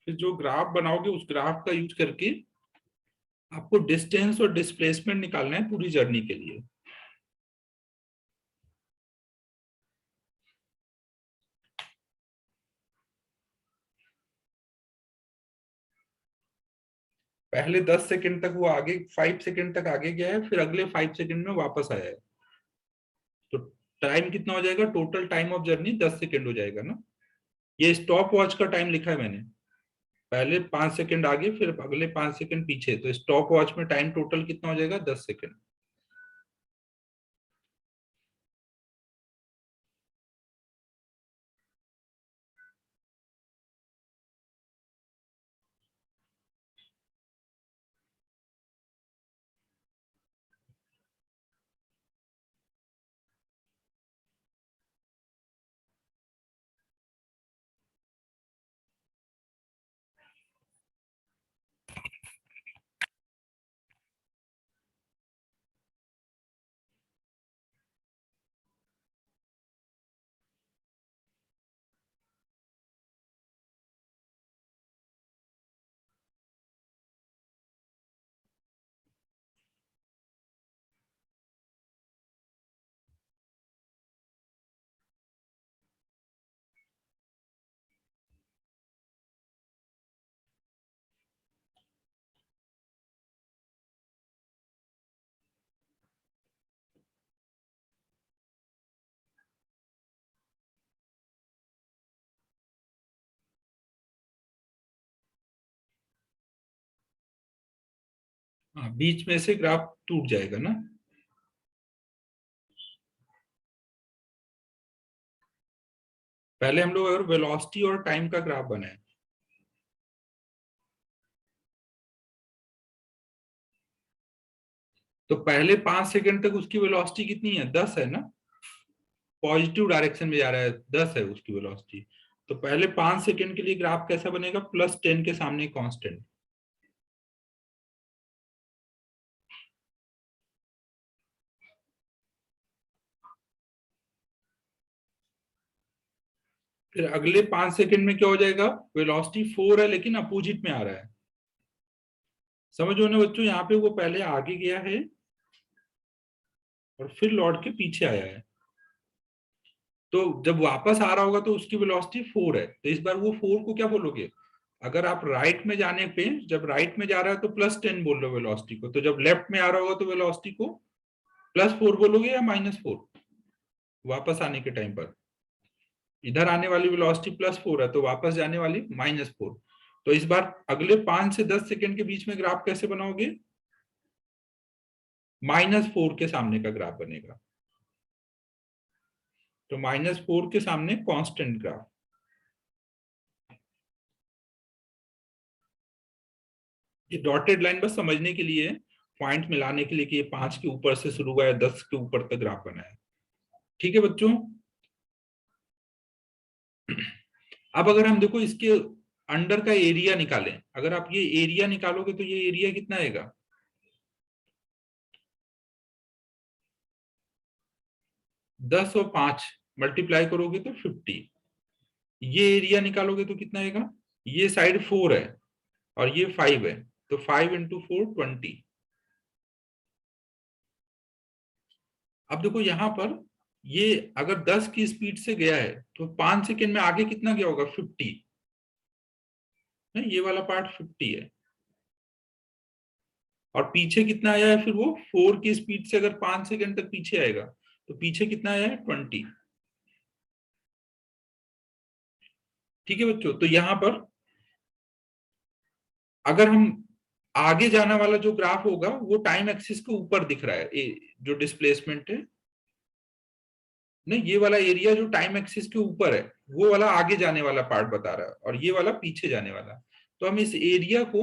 फिर जो ग्राफ बनाओगे उस ग्राफ का यूज करके आपको डिस्टेंस और डिस्प्लेसमेंट निकालना है पूरी जर्नी के लिए। पहले 10 सेकंड तक वो आगे 5 सेकंड तक आगे गया है, फिर अगले 5 सेकंड में वापस आया है। तो टाइम कितना हो जाएगा, total time of journey 10 second हो जाएगा ना। ये स्टॉप वॉच का टाइम लिखा है मैंने, पहले 5 सेकंड आगे फिर अगले 5 सेकंड पीछे। तो स्टॉप वॉच में टाइम टोटल कितना हो जाएगा, 10 सेकंड। हाँ, बीच में से ग्राफ टूट जाएगा ना। पहले हम लोग अगर वेलोसिटी और टाइम का ग्राफ बनाए, तो पहले 5 सेकंड तक उसकी वेलोसिटी कितनी है, 10 है ना, पॉजिटिव डायरेक्शन में जा रहा है, 10 है उसकी वेलोसिटी। तो पहले 5 सेकंड के लिए ग्राफ कैसा बनेगा, +10 के सामने कांस्टेंट। फिर अगले 5 सेकंड में क्या हो जाएगा, वेलोसिटी 4 है लेकिन अपोजिट में आ रहा है। समझो ना बच्चों, यहाँ पे वो पहले आगे गया है और फिर लौट के पीछे आया है। तो जब वापस आ रहा होगा तो उसकी वेलोसिटी 4 है, तो इस बार वो 4 को क्या बोलोगे, अगर आप राइट में जाने पे, जब राइट में जा रहा है तो +10 बोल रहे हो वेलोसिटी को, तो जब लेफ्ट में आ रहा होगा तो वेलोसिटी को +4 बोलोगे या -4, वापस आने के टाइम पर। इधर आने वाली वेलोसिटी +4 है तो वापस जाने वाली -4। तो इस बार अगले 5 से 10 सेकंड के बीच में ग्राफ कैसे बनाओगे, -4 के सामने का ग्राफ बनेगा। तो -4 के सामने कांस्टेंट ग्राफ। ये डॉटेड लाइन बस समझने के लिए, पॉइंट मिलाने के लिए कि ये 5 के ऊपर से शुरू हुआ है, 10 के ऊपर तक ग्राफ बना है। ठीक है बच्चों। अब अगर हम देखो इसके अंडर का एरिया निकालें, अगर आप ये एरिया निकालोगे तो ये एरिया कितना आएगा, 10 और 5 मल्टीप्लाई करोगे तो 50। ये एरिया निकालोगे तो कितना आएगा, ये साइड 4 है और ये 5 है, तो 5 × 4 20। अब देखो यहां पर ये अगर 10 की स्पीड से गया है तो 5 सेकेंड में आगे कितना गया होगा, 50 है, ये वाला पार्ट 50 है। और पीछे कितना आया है, फिर वो 4 की स्पीड से अगर 5 सेकेंड तक पीछे आएगा तो पीछे कितना आया है, 20। ठीक है बच्चों। तो यहां पर अगर हम आगे जाने वाला जो ग्राफ होगा वो टाइम एक्सिस के ऊपर दिख रहा है, जो डिस्प्लेसमेंट है, नहीं ये वाला एरिया जो टाइम एक्सिस के ऊपर है वो वाला आगे जाने वाला पार्ट बता रहा है और ये वाला पीछे जाने वाला। तो हम इस एरिया को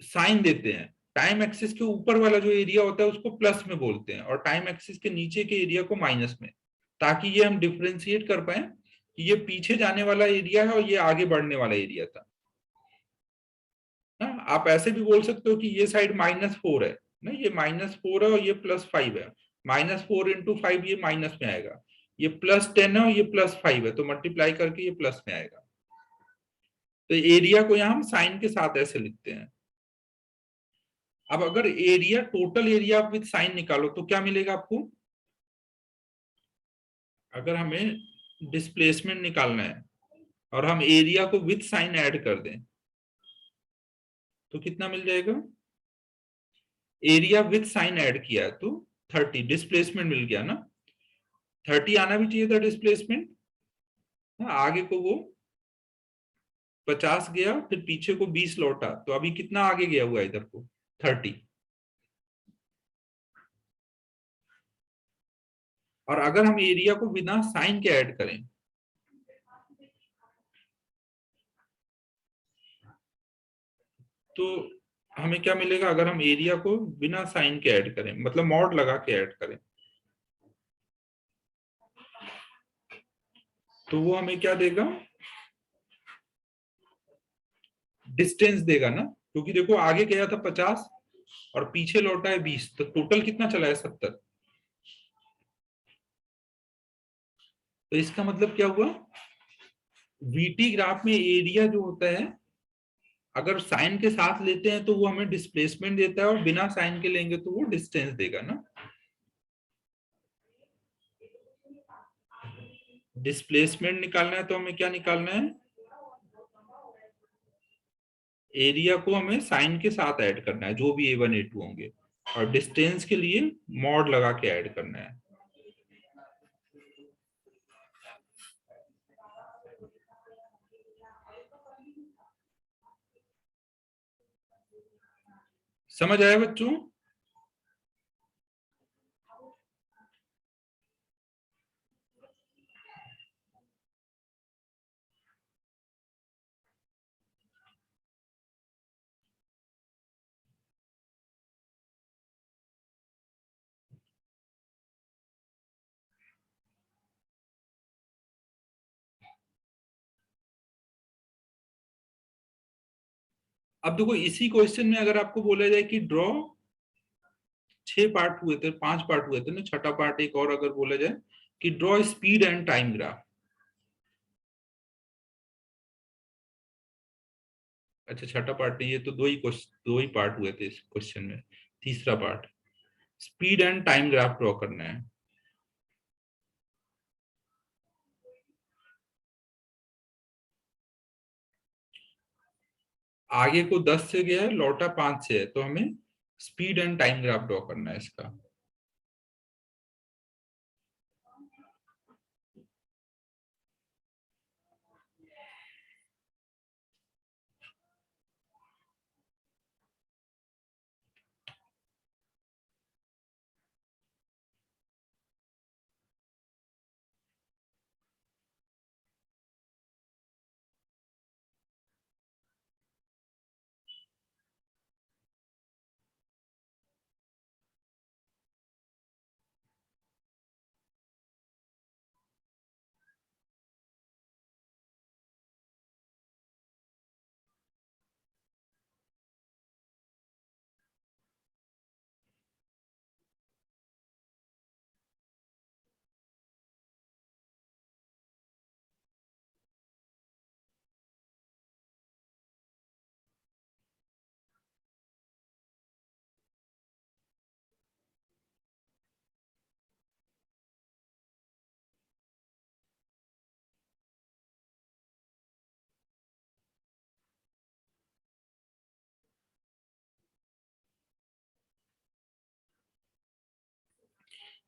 साइन देते हैं, टाइम एक्सिस के ऊपर वाला जो एरिया होता है उसको प्लस में बोलते हैं और टाइम एक्सिस के नीचे के एरिया को माइनस में, ताकि ये हम डिफ्रेंशिएट कर पाए कि ये पीछे जाने वाला एरिया है और ये आगे बढ़ने वाला एरिया था। आप ऐसे भी बोल सकते हो कि ये साइड -4 है ना, ये -4 है और ये +5 है, -4 × 5 ये माइनस में आएगा, ये +10 है और ये +5 है, तो मल्टीप्लाई करके ये प्लस में आएगा। तो एरिया को यहाँ हम साइन के साथ ऐसे लिखते हैं। अब अगर area, total area with sign निकालो तो क्या मिलेगा आपको, अगर हमें डिस्प्लेसमेंट निकालना है और हम एरिया को विद साइन ऐड कर दें तो कितना मिल जाएगा, एरिया विद साइन ऐड किया है तो 30, डिस्प्लेसमेंट मिल गया ना, 30 आना भी चाहिए था डिस्प्लेसमेंट। आगे को वो 50 गया, फिर पीछे को 20 लौटा, तो अभी कितना आगे गया हुआ है इधर को, 30। और अगर हम एरिया को बिना साइन के ऐड करें तो हमें क्या मिलेगा, अगर हम एरिया को बिना साइन के ऐड करें, मतलब मॉड लगा के ऐड करें, तो वो हमें क्या देगा, डिस्टेंस देगा ना, क्योंकि देखो आगे गया था 50 और पीछे लौटा है 20, तो टोटल कितना चला है, 70। तो इसका मतलब क्या हुआ, वीटी ग्राफ में एरिया जो होता है अगर साइन के साथ लेते हैं तो वो हमें डिस्प्लेसमेंट देता है और बिना साइन के लेंगे तो वो डिस्टेंस देगा ना। डिस्प्लेसमेंट निकालना है तो हमें क्या निकालना है, एरिया को हमें साइन के साथ ऐड करना है जो भी A1 A2 होंगे, और डिस्टेंस के लिए मॉड लगा के ऐड करना है। समझ आया बच्चों। अब देखो इसी क्वेश्चन में अगर आपको बोला जाए कि ड्रॉ 6 पार्ट हुए थे, 5 पार्ट हुए थे ना, छठा पार्ट एक और अगर बोला जाए कि draw speed and time graph. अच्छा छठा पार्ट नहीं, ये तो दो ही पार्ट हुए थे इस क्वेश्चन में। तीसरा part speed and time graph draw करना है। आगे को 10 से गया है, लौटा 5 से है, तो हमें speed and time graph draw करना है इसका।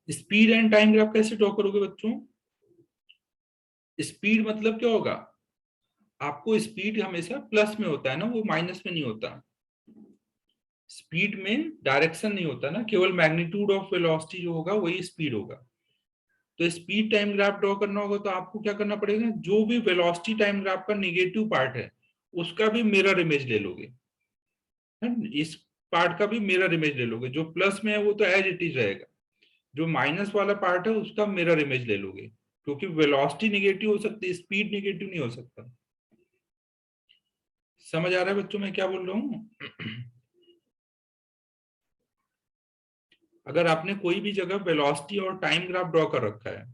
स्पीड एंड टाइम ग्राफ कैसे ड्रॉ करोगे बच्चों? स्पीड मतलब क्या होगा, आपको स्पीड हमेशा प्लस में होता है ना, वो माइनस में नहीं होता। स्पीड में डायरेक्शन नहीं होता ना, केवल मैग्नीट्यूड ऑफ वेलोसिटी जो होगा वही स्पीड होगा। तो स्पीड टाइम ग्राफ ड्रॉ करना होगा तो आपको क्या करना पड़ेगा, जो भी वेलोसिटी टाइम ग्राफ का नेगेटिव पार्ट है उसका भी मिरर इमेज ले लोगे, इस पार्ट का भी मिरर इमेज ले लोगे। जो प्लस में है वो तो एज इट इज रहेगा, जो माइनस वाला पार्ट है उसका मिरर इमेज ले लोगे, क्योंकि वेलोसिटी नेगेटिव हो सकती है, स्पीड नेगेटिव नहीं हो सकता। समझ आ रहा है बच्चों मैं क्या बोल रहा हूँ? अगर आपने कोई भी जगह वेलोसिटी और टाइम ग्राफ ड्रॉ कर रखा है,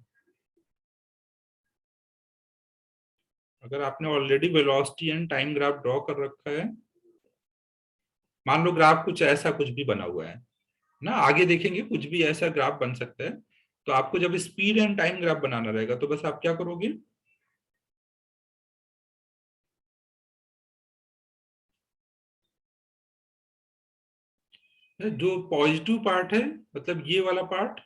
अगर आपने already velocity and time graph draw कर रखा है, मान लो ग्राफ कुछ ऐसा कुछ भी बना हुआ है ना, आगे देखेंगे कुछ भी ऐसा ग्राफ बन सकता है, तो आपको जब स्पीड एंड टाइम ग्राफ बनाना रहेगा तो बस आप क्या करोगे, जो पॉजिटिव पार्ट है, मतलब ये वाला पार्ट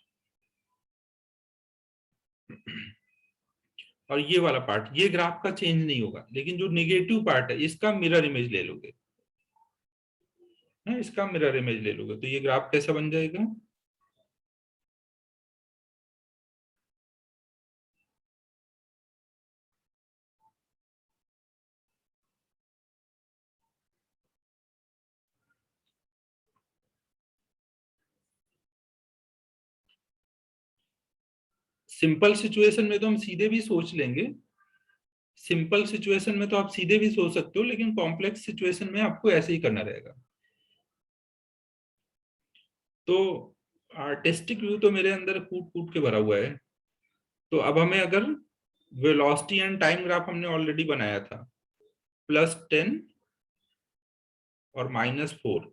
और ये वाला पार्ट, ये ग्राफ का चेंज नहीं होगा, लेकिन जो नेगेटिव पार्ट है इसका मिरर इमेज ले लोगे, है इसका मिरर इमेज ले लोगे, तो ये ग्राफ कैसा बन जाएगा, सिंपल सिचुएशन में तो हम सीधे भी सोच लेंगे, सिंपल सिचुएशन में तो आप सीधे भी सोच सकते हो, लेकिन कॉम्प्लेक्स सिचुएशन में आपको ऐसे ही करना रहेगा। तो आर्टिस्टिक व्यू तो मेरे अंदर कूट कूट के भरा हुआ है। तो अब हमें अगर वेलोसिटी एंड टाइम ग्राफ हमने ऑलरेडी बनाया था, +10 और -4,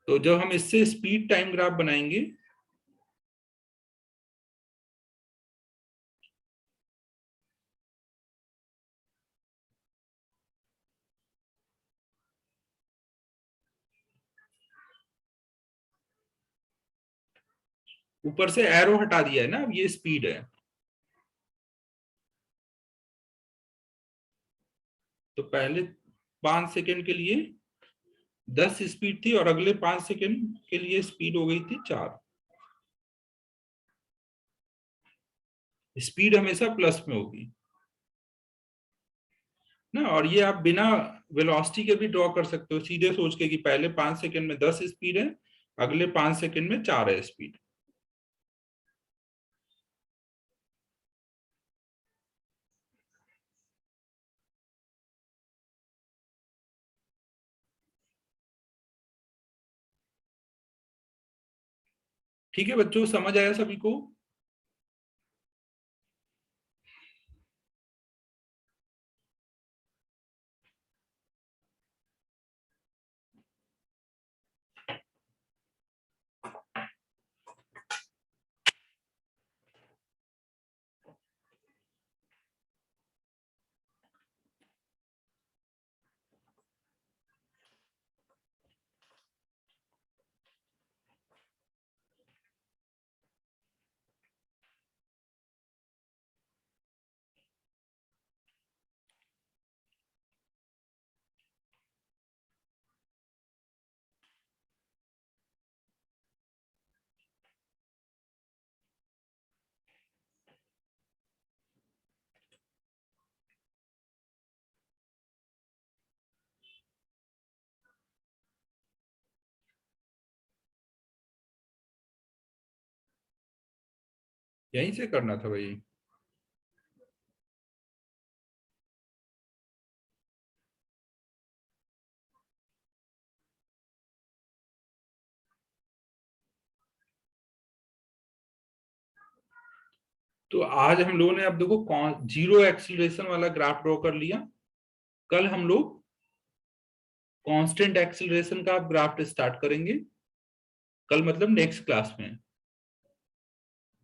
तो जब हम इससे स्पीड टाइम ग्राफ बनाएंगे, ऊपर से एरो हटा दिया है ना, अब ये स्पीड है, तो पहले 5 सेकंड के लिए 10 स्पीड थी और अगले 5 सेकंड के लिए स्पीड हो गई थी 4। स्पीड हमेशा प्लस में होगी ना, और ये आप बिना वेलोसिटी के भी ड्रॉ कर सकते हो, सीधे सोच के कि पहले 5 सेकंड में 10 स्पीड है, अगले 5 सेकंड में 4 है स्पीड। ठीक है बच्चों, समझ आया सभी को? यहीं से करना था भाई। तो आज हम लोगों ने, अब देखो, जीरो एक्सीलरेशन वाला ग्राफ ड्रॉ कर लिया। कल हम लोग कांस्टेंट एक्सीलरेशन का ग्राफ स्टार्ट करेंगे, कल मतलब नेक्स्ट क्लास में।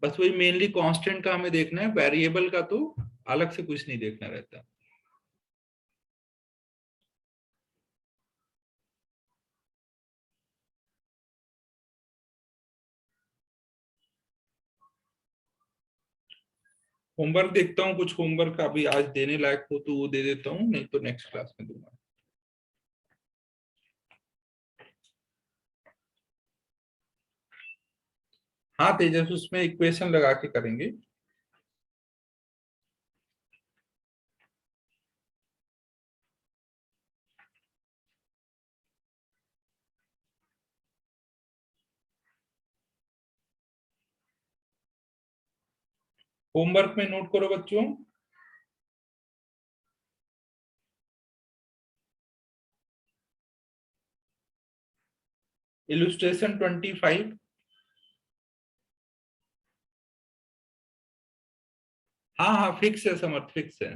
बस वही मेनली कांस्टेंट का हमें देखना है, वेरिएबल का तो अलग से कुछ नहीं देखना रहता। होमवर्क देखता हूँ, कुछ होमवर्क अभी आज देने लायक हो तो वो दे देता हूँ, नहीं तो नेक्स्ट क्लास में दूंगा। हाँ तेजस, उसमें इक्वेशन लगा के करेंगे। होमवर्क में नोट करो बच्चों। इलुस्ट्रेशन 25। हाँ हाँ, फिक्स है समर्थ, फिक्स है।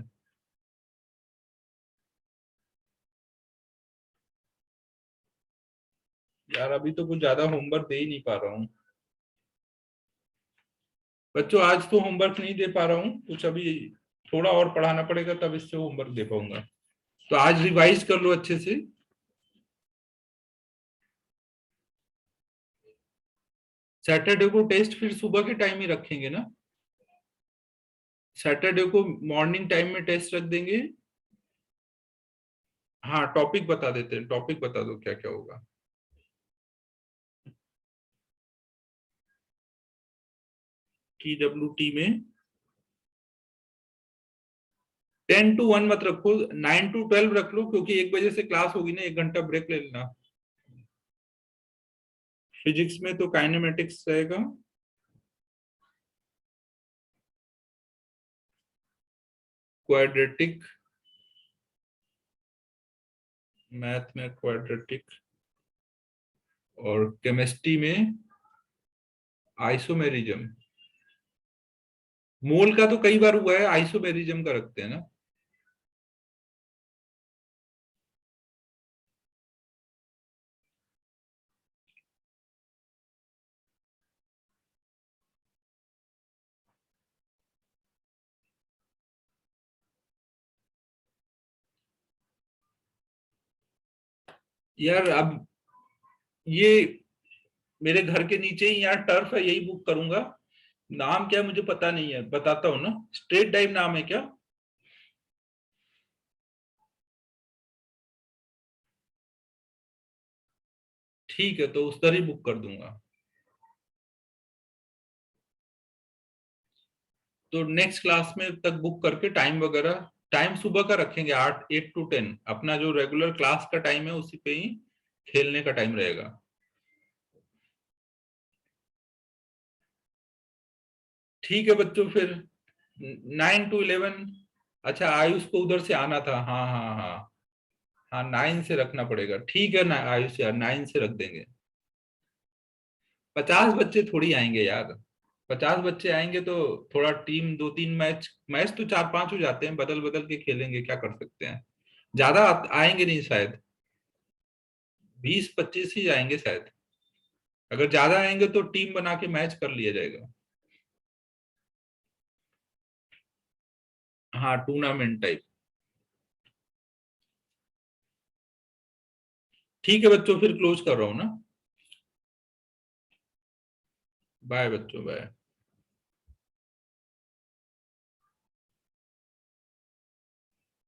यार अभी तो कुछ ज्यादा होमवर्क दे ही नहीं पा रहा हूँ बच्चों, आज तो होमवर्क नहीं दे पा रहा हूँ कुछ, अभी थोड़ा और पढ़ाना पड़ेगा तब इससे होमवर्क दे पाऊंगा। तो आज रिवाइज कर लो अच्छे से। सैटरडे को टेस्ट फिर सुबह के टाइम ही रखेंगे ना? सैटरडे को मॉर्निंग टाइम में टेस्ट रख देंगे। हाँ, टॉपिक बता देते हैं, टॉपिक बता दो क्या क्या होगा। TWT में 10 to 1 मत रखो, 9 to 12 रख लो, क्योंकि 1 बजे से क्लास होगी ना, 1 घंटा ब्रेक ले लेना। फिजिक्स में तो काइनेमेटिक्स रहेगा, क्वाड्रेटिक, मैथ में क्वाड्रेटिक, और केमिस्ट्री में आइसोमेरिज्म। मोल का तो कई बार हुआ है, आइसोमेरिज्म का रखते हैं ना। यार अब ये मेरे घर के नीचे ही यहाँ टर्फ है, यही बुक करूंगा। नाम क्या है मुझे पता नहीं है, बताता हूँ ना। स्ट्रेट डाइव नाम है क्या? ठीक है, तो उस तरह ही बुक कर दूंगा। तो नेक्स्ट क्लास में तक बुक करके टाइम वगैरह, टाइम सुबह का रखेंगे, 8 to 10 अपना जो रेगुलर क्लास का टाइम है, उसी पे ही खेलने का टाइम रहेगा। ठीक है बच्चों, फिर 9 to 11। अच्छा, आयुष को उधर से आना था, हाँ हाँ हाँ। हाँ, 9 से रखना पड़ेगा, ठीक है ना आयुष यार, 9 से रख देंगे। 50 बच्चे थोड़ी आएंगे यार। 50 बच्चे आएंगे तो थोड़ा टीम 2-3 मैच मैच तो 4-5 हो जाते हैं, बदल बदल के खेलेंगे, क्या कर सकते हैं। ज्यादा आएंगे नहीं शायद, 20-25 ही आएंगे शायद। अगर ज्यादा आएंगे तो टीम बना के मैच कर लिया जाएगा। हाँ, टूर्नामेंट टाइप। ठीक है बच्चों, फिर क्लोज कर रहा हूँ ना। बाय बच्चों, बाय।